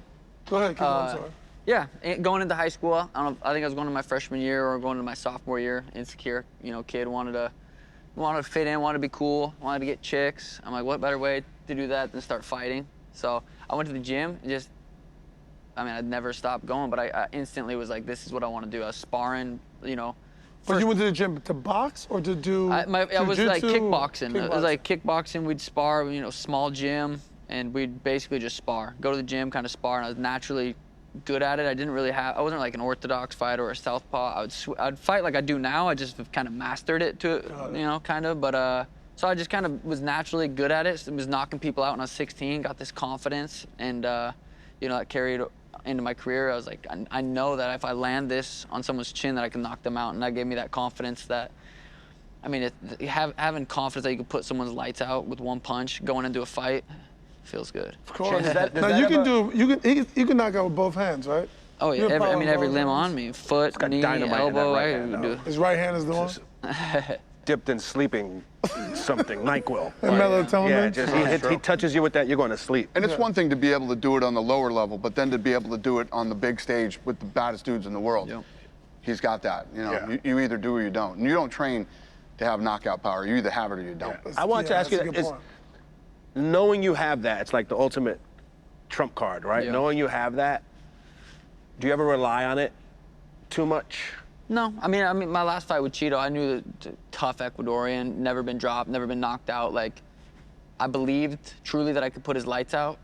Go ahead, keep going, sorry. Yeah, going into high school, I don't know, I think I was going to my freshman year or going to my sophomore year. Insecure, you know, kid, wanted to fit in, wanted to be cool, wanted to get chicks. I'm like, what better way to do that than start fighting? So I went to the gym and I'd never stopped going, but I instantly was like, this is what I want to do. I was sparring, you know. But you went to the gym to box or to do I was like jiu-jitsu? kickboxing. It was like kickboxing. We'd spar, you know, small gym, and we'd basically just spar. Go to the gym, kind of spar, and I was naturally good at it. I wasn't like an orthodox fighter or a southpaw. I'd fight like I do now. I just kind of mastered it you know, kind of. But so I just kind of was naturally good at it. So I was knocking people out when I was 16. Got this confidence, and you know, that carried into my career. I was like, I know that if I land this on someone's chin, that I can knock them out, and that gave me that confidence that. I mean, having confidence that you can put someone's lights out with one punch going into a fight, feels good. Of course. Does now that you can ever- you can knock out with both hands, right? Oh You yeah, have I power mean in every both limb hands. on me, foot, got knee, dynamite in that elbow. right I hand, can though. do. His right hand is the one. Dipped in sleeping something, NyQuil. And melatonin. Yeah, just he touches you with that, you're going to sleep. And it's one thing to be able to do it on the lower level, but then to be able to do it on the big stage with the baddest dudes in the world. Yep. He's got that. You know, Yeah. you either do or you don't. And you don't train to have knockout power. You either have it or you don't. I want to ask you, that's a good is, point. knowing you have that, it's like the ultimate trump card, right? Yeah. Knowing you have that, do you ever rely on it too much? No, I mean, my last fight with Cheeto, I knew the tough Ecuadorian, never been dropped, never been knocked out. Like, I believed truly that I could put his lights out,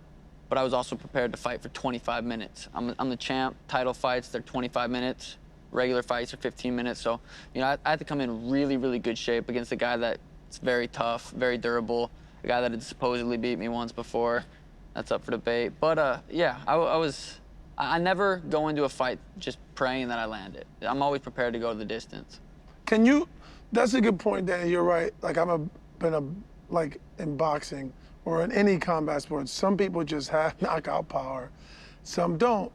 but I was also prepared to fight for 25 minutes. I'm the champ. Title fights, they're 25 minutes. Regular fights are 15 minutes. So, you know, I had to come in really, really good shape against a guy that's very tough, very durable, a guy that had supposedly beat me once before. That's up for debate. But yeah, I never go into a fight just praying that I land it. I'm always prepared to go the distance. Can you? That's a good point, Danny. You're right. Like like in boxing or in any combat sport, some people just have knockout power, some don't.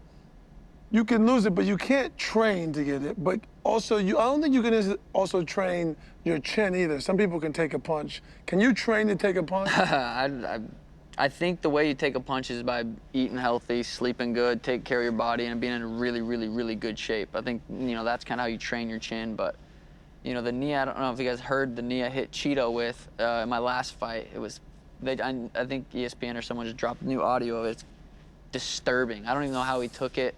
You can lose it, but you can't train to get it. But also, I don't think you can also train your chin either. Some people can take a punch. Can you train to take a punch? I think the way you take a punch is by eating healthy, sleeping good, take care of your body, and being in really, really, really good shape. I think, you know, that's kind of how you train your chin. But, you know, the knee, I don't know if you guys heard the knee I hit Cheeto with in my last fight. It was, I think ESPN or someone just dropped new audio of it. It's disturbing. I don't even know how he took it.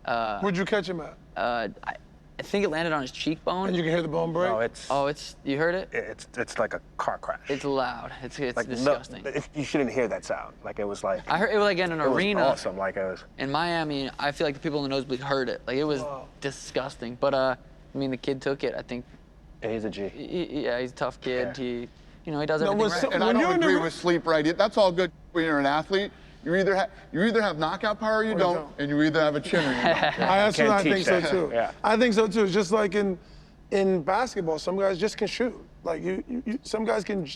Where'd you catch him at? I think it landed on his cheekbone. And you can hear the bone break? No, You heard it? it's like a car crash. It's loud. It's like disgusting. You shouldn't hear that sound. Like it was like. I heard it was like in an it was arena. awesome. Like it was. In Miami, I feel like the people in the nosebleed heard it. Like it was disgusting. But I mean, the kid took it. I think. Yeah, he's a G. Yeah, he's a tough kid. Yeah. He does everything right. And I don't agree with sleep right. That's all good when you're an athlete. You either have knockout power or you don't, and you either have a chin or you don't. I think so too. Yeah. I think so too. Just like in basketball, some guys just can shoot. Like some guys can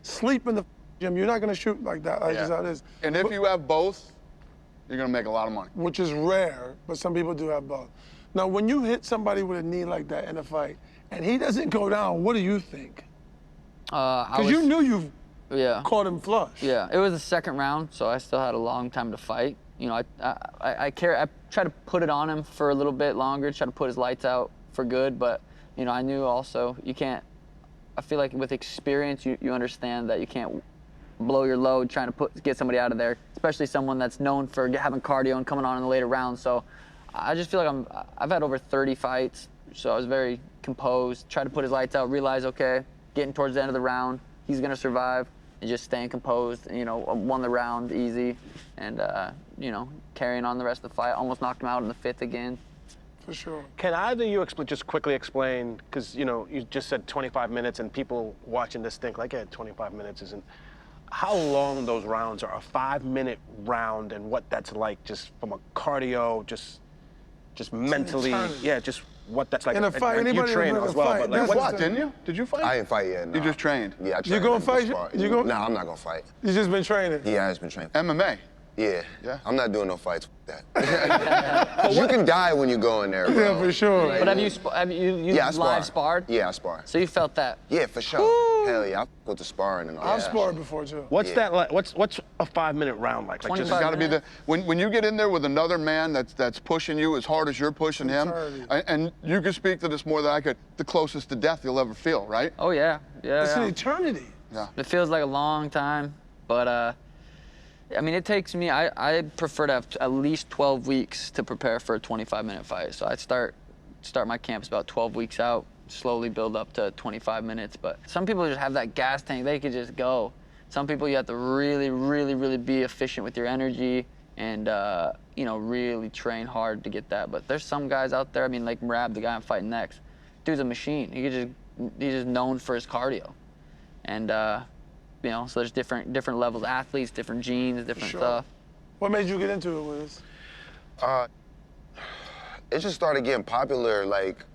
sleep in the gym. You're not gonna shoot like that. Like just how it is. And if you have both, you're gonna make a lot of money. Which is rare, but some people do have both. Now, when you hit somebody with a knee like that in a fight, and he doesn't go down, what do you think? Because you knew you caught him flush. Yeah, it was the second round, so I still had a long time to fight. You know, I tried to put it on him for a little bit longer, try to put his lights out for good, but, you know, I knew also you can't, I feel like with experience, you understand that you can't blow your load trying to get somebody out of there, especially someone that's known for having cardio and coming on in the later rounds. So I just feel like I've had over 30 fights, so I was very composed, tried to put his lights out, realize, okay, getting towards the end of the round, he's gonna survive, and just staying composed, you know, won the round easy, and, you know, carrying on the rest of the fight, almost knocked him out in the fifth again. For sure. Can either of you just quickly explain, because, you know, you just said 25 minutes, and people watching this think, like, yeah, 25 minutes isn't, how long those rounds are, a 5-minute round, and what that's like just from a cardio, just mentally, yeah, just what that's like. In a fight, anybody you train as well, but like, You fought, didn't you? Did you fight? I didn't fight yet. No. You just trained? Yeah, I trained. gonna fight? No, I'm not gonna fight. You just been training? Yeah, I just been training. MMA? Yeah. Yeah. I'm not doing no fights with that. You can die when you go in there, bro. Yeah, for sure. But have you Yeah, I spar. live sparred? Yeah, I spar. So you felt that? Yeah, for sure. Hell yeah, I go to sparring and all I've that. sparred before too. what's that like? What's a 5-minute round like? Like just 25 Got to be the when you get in there with another man that's pushing you as hard as you're pushing him, Eternity. and you can speak to this more than I could. The closest to death you'll ever feel, right? Oh yeah, yeah. It's yeah. an eternity. It feels like a long time, but I mean, it takes me, I prefer to have at least 12 weeks to prepare for a 25-minute fight. So I start my camps about 12 weeks out, slowly build up to 25 minutes. But some people just have that gas tank, they could just go. Some people you have to really, really, really be efficient with your energy and, you know, really train hard to get that. But there's some guys out there, I mean, like Merab, the guy I'm fighting next, dude's a machine. He's just known for his cardio. And, you know, so there's different levels, athletes, different genes, different stuff. What made you get into it, Wiz? It just started getting popular, like,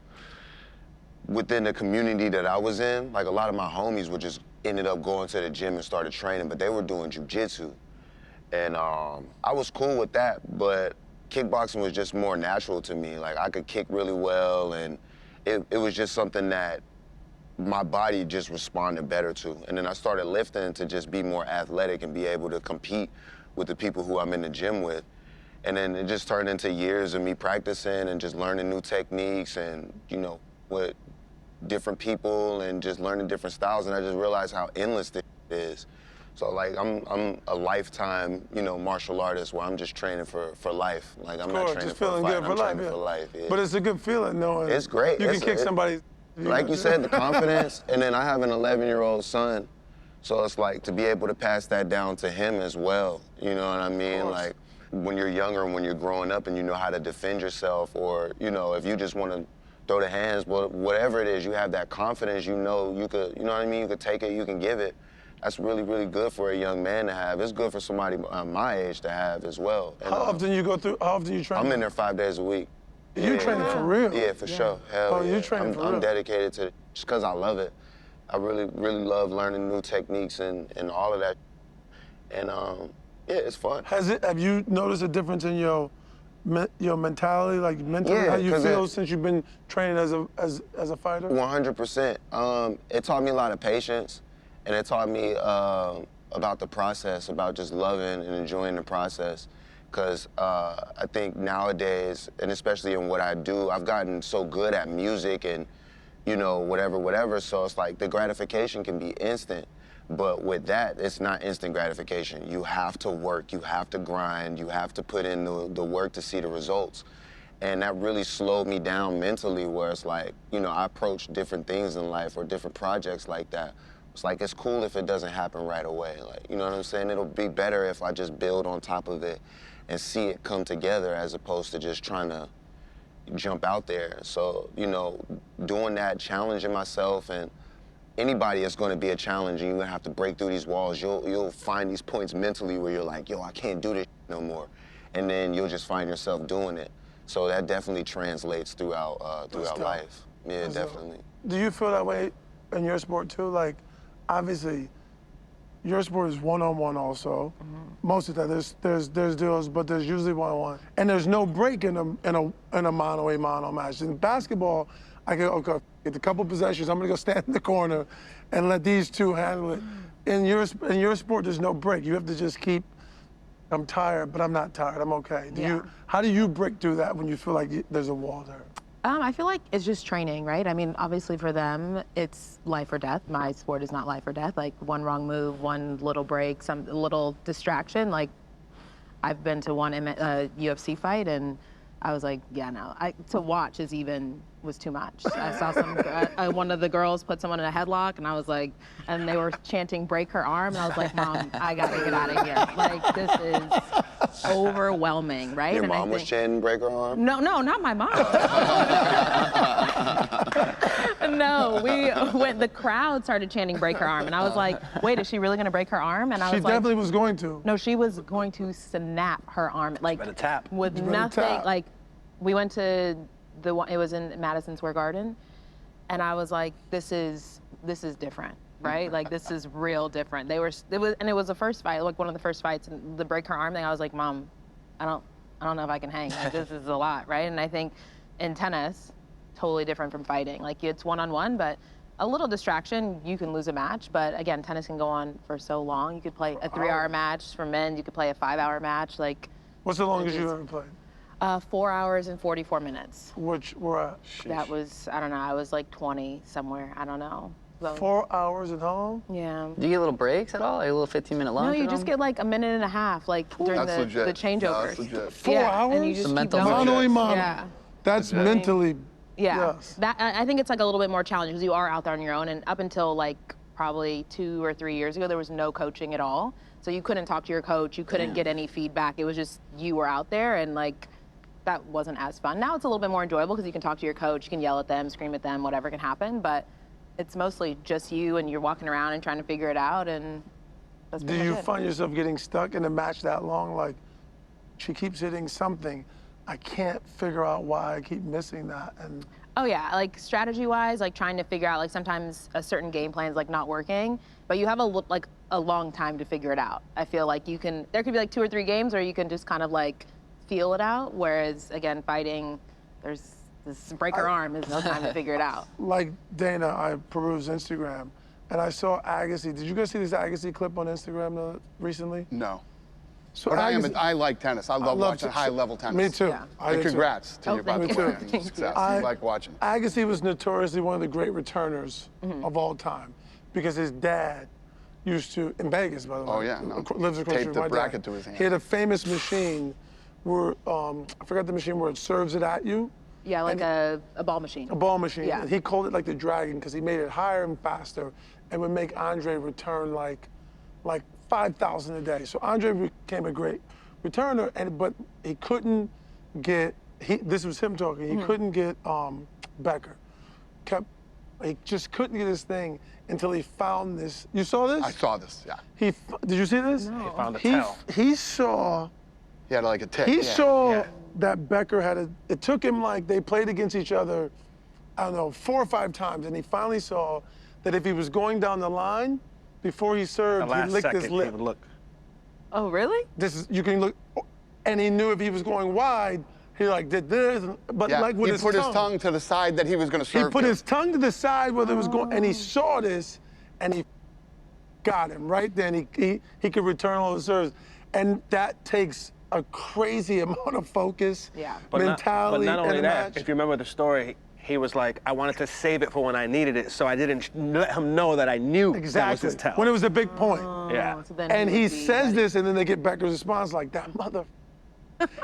within the community that I was in. Like, a lot of my homies ended up going to the gym and started training, but they were doing jujitsu. And I was cool with that, but kickboxing was just more natural to me. Like, I could kick really well, and it was just something that my body just responded better to. And then I started lifting to just be more athletic and be able to compete with the people who I'm in the gym with. And then it just turned into years of me practicing and just learning new techniques and, you know, with different people and just learning different styles. And I just realized how endless this is. So, like, I'm a lifetime, you know, martial artist where I'm just training for life. Like, I'm not training just for a feeling fight, good for I'm life, training for life. Yeah. But it's a good feeling knowing It's great. you can kick somebody. Like you said, the confidence, and then I have an 11-year-old son, so it's like to be able to pass that down to him as well, you know what I mean? Like, when you're younger and when you're growing up and you know how to defend yourself, or, you know, if you just want to throw the hands, whatever it is, you have that confidence, you know you could, you know what I mean? You could take it, you can give it. That's really, really good for a young man to have. It's good for somebody my age to have as well. And, How often you train? I'm in there 5 days a week. You training for real? Yeah, for sure. Hell yeah. You training for real? I'm dedicated to it just because I love it. I really, really love learning new techniques and all of that. And yeah, it's fun. Have you noticed a difference in your mentality, like mentally, Yeah, how you 'cause feel since you've been training as a fighter? 100%. It taught me a lot of patience, and it taught me about the process, about just loving and enjoying the process. Because I think nowadays, and especially in what I do, I've gotten so good at music and, you know, whatever. So it's like the gratification can be instant. But with that, it's not instant gratification. You have to work, you have to grind, you have to put in the work to see the results. And that really slowed me down mentally, where it's like, you know, I approach different things in life or different projects like that. It's like, it's cool if it doesn't happen right away. Like, you know what I'm saying? It'll be better if I just build on top of it and see it come together as opposed to just trying to jump out there. So, you know, doing that, challenging myself, and anybody is going to be a challenge, and you're going to have to break through these walls. You'll find these points mentally where you're like, yo, I can't do this no more. And then you'll just find yourself doing it. So that definitely translates throughout life. Yeah, definitely. Do you feel that way in your sport too? Like, obviously, your sport is one-on-one also. Most of that, there's duels, but there's usually one-on-one. And there's no break in a mano-a-mano match. In basketball, I go, okay, get a couple possessions, I'm gonna go stand in the corner and let these two handle it. In your sport, there's no break. You have to just keep, I'm tired, but I'm not tired, I'm okay. How do you break through that when you feel like there's a wall there? I feel like it's just training, right? I mean, obviously for them, it's life or death. My sport is not life or death. Like, one wrong move, one little break, some little distraction. Like, I've been to one UFC fight, and I was like, yeah, no. To watch was too much. I saw one of the girls put someone in a headlock, and I was like, and they were chanting "break her arm," and I was like, Mom, I gotta get out of here. Like, this is overwhelming, right? Your mom was chanting "break her arm"? No, not my mom. No, the crowd started chanting "break her arm," and I was like, wait, is she really gonna break her arm? And I was like, she definitely was going to. No, she was going to snap her arm, like, better tap. with nothing. Like, we went to it was in Madison Square Garden, and I was like, this is different, right? Like, this is real different. It was the first fight, like one of the first fights, and the break her arm thing. I was like, Mom, I don't know if I can hang. Like, this is a lot, right? And I think in tennis, totally different from fighting. Like, it's one-on-one, but a little distraction, you can lose a match. But again, tennis can go on for so long. You could play a 3-hour match for men. You could play a 5-hour match. Like, what's the longest you ever played? 4 hours and 44 minutes. Which were at? That was, I don't know, I was like 20 somewhere, I don't know. So, 4 hours at home? Yeah. Do you get little breaks at all? Like a little 15-minute lunch? No, you just get like a minute and a half, like during the changeovers. No, that's legit. 4 hours? And you just keep mental going. Mano-a-mano. Yeah. That's mentally. Yeah. Yes. I think it's like a little bit more challenging because you are out there on your own, and up until like probably 2 or 3 years ago, there was no coaching at all. So you couldn't talk to your coach, you couldn't get any feedback. It was just you were out there, and like, that wasn't as fun. Now it's a little bit more enjoyable because you can talk to your coach, you can yell at them, scream at them, whatever can happen, but it's mostly just you, and you're walking around and trying to figure it out, and that's pretty Do you much it. find yourself getting stuck in a match that long? Like, she keeps hitting something, I can't figure out why I keep missing that. And Oh yeah, like strategy-wise, like trying to figure out, like sometimes a certain game plan is like not working, but you have a long time to figure it out. I feel like there could be like 2 or 3 games, or you can just kind of like feel it out. Whereas again, fighting, there's this break your arm, there's no time to figure it out. Like Dana, I perused Instagram, and I saw Agassi. Did you guys see this Agassi clip on Instagram recently? No. So But Agassi, I like tennis. I love watching high-level tennis. Me too. Yeah. I And do too. congrats to you, by the thank way, you. on your Thank success. you. I like watching. Agassi was notoriously one of the great returners of all time because his dad used to, in Vegas, by the way. Oh, yeah, no. Lives across Taped from the my bracket dad. to his hand. He had a famous machine where, I forgot the machine where it serves it at you. Yeah, like a ball machine. A ball machine. Yeah. And he called it like the Dragon because he made it higher and faster and would make Andre return like 5,000 a day. So Andre became a great returner, but he couldn't get, this was him talking, he couldn't get Becker. He just couldn't get his thing until he found this. You saw this? I saw this, yeah. Did you see this? No. He found a tell. He saw, He had like a tick. he saw yeah. that Becker had it took him like, they played against each other, I don't know, 4 or 5 times, and he finally saw that if he was going down the line, before he The served, he last licked second, his he lip. would look. Oh, really? You can look, and he knew if he was going wide, he like did this, but Yeah, like with he his put tongue. his tongue to the side that he was going to serve He put to. his tongue to the side whether it was going, and he saw this, and he got him right then. He could return all the serves, and that takes a crazy amount of focus, Yeah. mentality, but not only and a that, match. if you remember the story, he was like, I wanted to save it for when I needed it, so I didn't let him know that I knew that was Exactly. his tell. When it was a big point. Yeah. So then And he would be says ready. this, and then they get Becker's response like, that mother.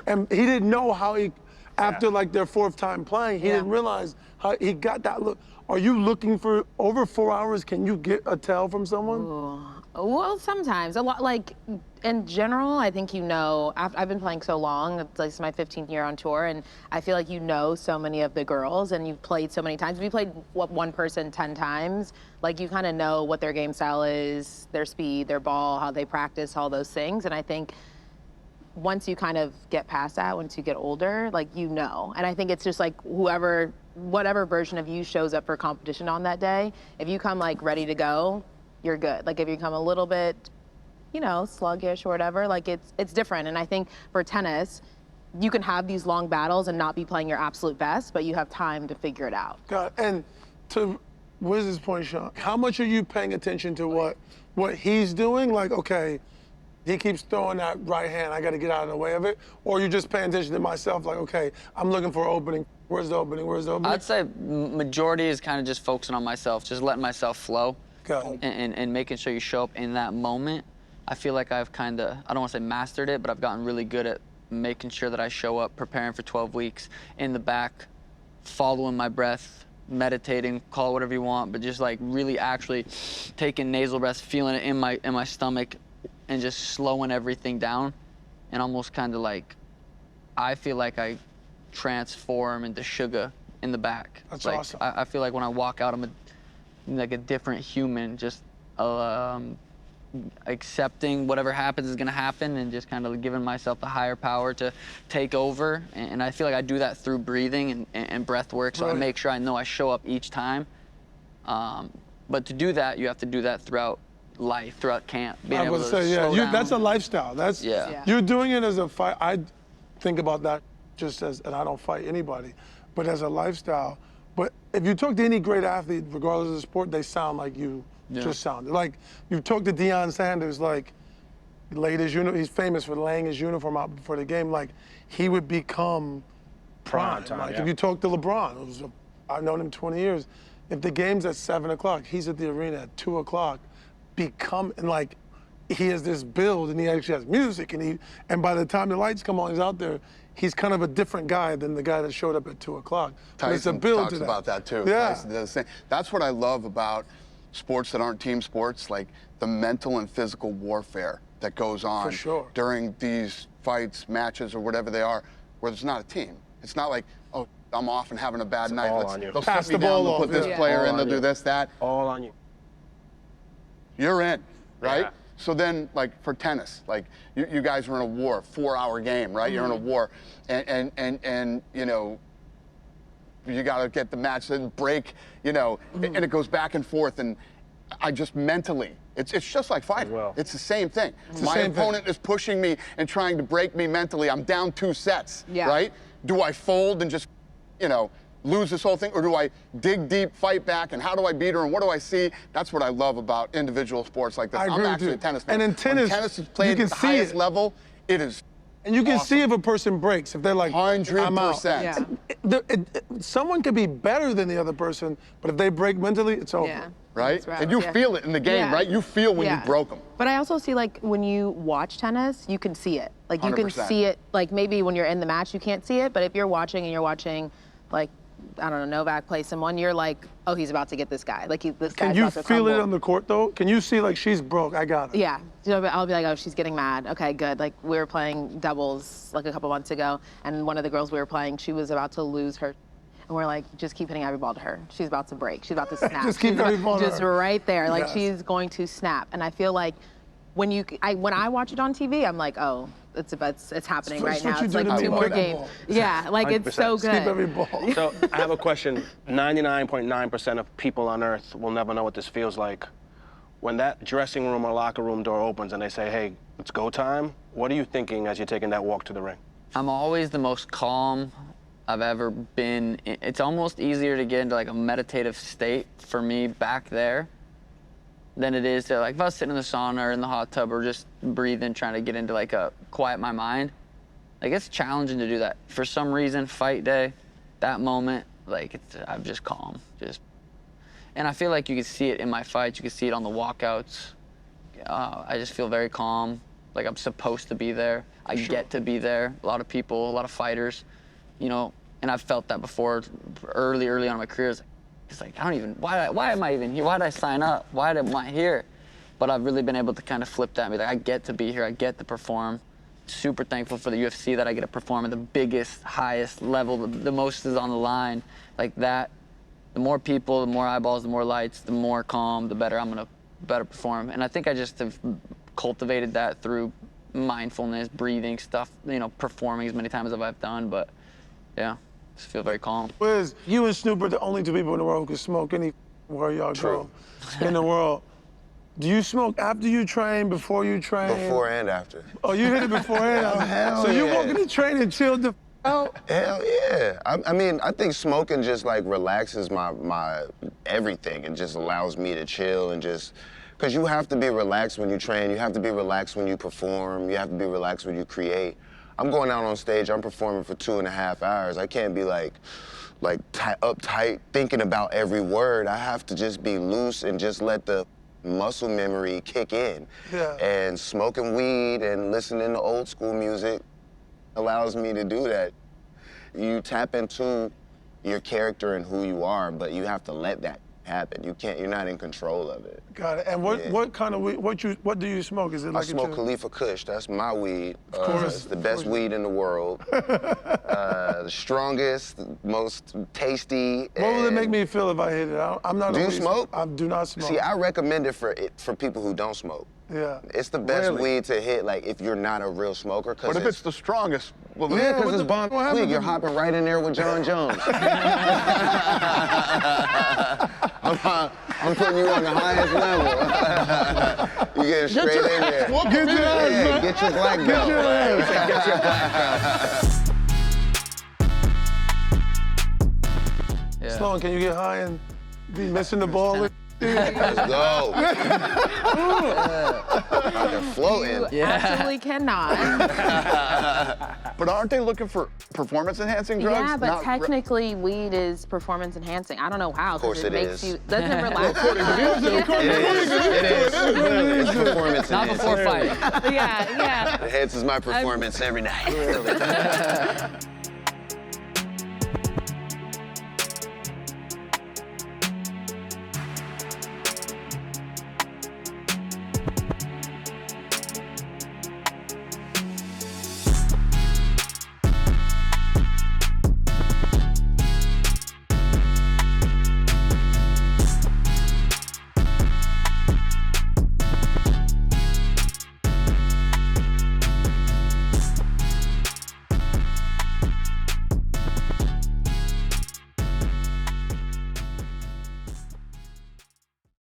And he didn't know how after like their 4th time playing, he Yeah. didn't realize how he got that look. Are you looking for, over 4 hours, can you get a tell from someone? Well, sometimes. A lot, like, in general, I think I've been playing so long, it's like my 15th year on tour, and I feel like so many of the girls, and you've played so many times. If you played one person 10 times, like, you kind of know what their game style is, their speed, their ball, how they practice, all those things, and I think once you kind of get past that, once you get older, like, and I think it's just like whatever version of you shows up for competition on that day, if you come like ready to go, you're good. Like if you come a little bit, sluggish or whatever, like it's different. And I think for tennis, you can have these long battles and not be playing your absolute best, but you have time to figure it out. God, and to Wiz's point, Sean, how much are you paying attention to what he's doing? Like, okay, he keeps throwing that right hand, I got to get out of the way of it. Or you just paying attention to myself, like, okay, I'm looking for an opening. Where's the opening? Where's the opening? I'd say majority is kind of just focusing on myself, just letting myself flow. Got it. And making sure you show up in that moment. I feel like I've kind of, I don't want to say mastered it, but I've gotten really good at making sure that I show up, preparing for 12 weeks in the back, following my breath, meditating, call it whatever you want, but just like really actually taking nasal breaths, feeling it in my stomach, and just slowing everything down, and almost kind of like, I feel like I transform into sugar in the back. That's like, awesome. I feel like when I walk out, I'm like a different human, just accepting whatever happens is gonna happen, and just kind of giving myself the higher power to take over. And I feel like I do that through breathing and breath work, so I Right. make sure I know I show up each time. But to do that, you have to do that throughout life, throughout camp. Being I able would to say, slow down. that's a lifestyle. That's Yeah. You're doing it as a fight. I think about that just as, and I don't fight anybody, but as a lifestyle. But if you talk to any great athlete, regardless of the sport, they sound like you just sounded. Like you talk to Deion Sanders, like laid his uniform. He's famous for laying his uniform out before the game. Like he would become prime. time, Like yeah. if you talk to LeBron, I've known him 20 years. If the game's at 7 o'clock, he's at the arena at 2 o'clock. And like he has this build, and he actually has music, and by the time the lights come on, he's out there. He's kind of a different guy than the guy that showed up at 2 o'clock. But it's a Tyson build talks to that. about that too. Yeah. Tyson does the same. That's what I love about sports that aren't team sports, like the mental and physical warfare that goes on sure. during these fights, matches, or whatever they are, where there's not a team. It's not like, oh, I'm off and having a bad night. all on you. They'll Pass sit me the ball down, they'll off, put this yeah. player All in, they'll on do you. this, that. All on you. You're in, right? Yeah. So then, like for tennis, like you guys are in a war, 4-hour game, right? You're in a war, and you know, you got to get the match, then break, you know, and it goes back and forth, and I just mentally, it's just like fighting. Well. It's the same thing. the My same thing. opponent is pushing me and trying to break me mentally. I'm down 2 sets, Yeah. right? Do I fold and just, you know, lose this whole thing, or do I dig deep, fight back, and how do I beat her, and what do I see? That's what I love about individual sports like this. I agree I'm with actually you. a tennis player. And in tennis, when tennis is you played can at the see highest it. level, it is And you can see awesome. if a person breaks, if they're like, I'm out. 100%. Yeah. Someone could be better than the other person, but if they break mentally, it's over. Yeah. Right? That's right. And you Yeah. feel it in the game, Yeah. right? You feel when Yeah. you broke them. But I also see like when you watch tennis, you can see it. Like you can 100%. see it. Like maybe when you're in the match, you can't see it. But if you're watching and you're watching, like I don't know, Novak play someone, you're like, oh, he's about to get this guy. Like this Can guy's you about to feel it crumble. on the court though? Can you see like she's broke? I got her. Yeah. So I'll be like, oh, she's getting mad. Okay, good. Like we were playing doubles like a couple months ago, and one of the girls we were playing, she was about to lose her. And we're like, just keep hitting every ball to her. She's about to break. She's about to snap. Just keep She's every about- ball to Just her. right there. Like Yes. she's going to snap. And I feel like when I watch it on TV, I'm like, oh, it's happening right That's what now. you It's do like to me, 2 more pickleball. games. Yeah, like it's so 100%. good. Keep every ball. So I have a question. 99.9% of people on earth will never know what this feels like. When that dressing room or locker room door opens and they say, hey, it's go time, what are you thinking as you're taking that walk to the ring? I'm always the most calm I've ever been. It's almost easier to get into like a meditative state for me back there than it is to like if I was sitting in the sauna or in the hot tub or just breathing, trying to get into like a quiet my mind. Like it's challenging to do that. For some reason, fight day, that moment, like I'm just calm, and I feel like you can see it in my fights. You can see it on the walkouts. I just feel very calm, like I'm supposed to be there. I get to be there. A lot of people, a lot of fighters, you know, and I've felt that before early on in my career. It's like, I don't even, why am I even here? Why did I sign up? Why am I here? But I've really been able to kind of flip that and be like, I get to be here. I get to perform. Super thankful for the UFC that I get to perform at the biggest, highest level. The most is on the line. Like that, the more people, the more eyeballs, the more lights, the more calm, the better I'm going to better perform. And I think I just have cultivated that through mindfulness, breathing stuff, you know, performing as many times as I've done. But yeah, just feel very calm. Wiz, you and Snoop are the only 2 people in the world who can smoke any where y'all go in the world. Do you smoke after you train, before you train? Before and after. Oh, you hit it beforehand? Oh, hell so you yeah. walk in the train and chill the out? Hell yeah. I mean, I think smoking just like relaxes my everything and just allows me to chill and just, because you have to be relaxed when you train, you have to be relaxed when you perform, you have to be relaxed when you create. I'm going out on stage, I'm performing for 2.5 hours. I can't be like uptight, thinking about every word. I have to just be loose and just let the muscle memory kick in. Yeah. And smoking weed and listening to old school music allows me to do that. You tap into your character and who you are, but you have to let that happen. You're not in control of it. Got it. And what kind of weed, what do you smoke? Is it I like smoke Khalifa Kush. That's my weed. Of course. It's the best weed in the world. The strongest, most tasty. What will it make and- me feel if I hit it? I'm not Do a you weed smoke? I do not smoke. See, I recommend it for people who don't smoke. Yeah. It's the best Really? weed to hit, like, if you're not a real smoker. But if it's the strongest, well, Yeah, what because it's the- bomb what happened weed. to You're me? hopping right in there with John Jones. I'm putting you on the highest level. You getting straight in there. Get your ass, Yeah, man. get your black belt. Get your ass. Yeah. Sloane, can you get high and be missing the ball? Let's go. You're floating. Absolutely cannot. but aren't they looking for performance-enhancing drugs? Yeah, but Not technically weed is performance enhancing. I don't know how. Of course it it makes is. you doesn't it relax It is. It's performance. Not before fighting. Yeah. It enhances my performance every night.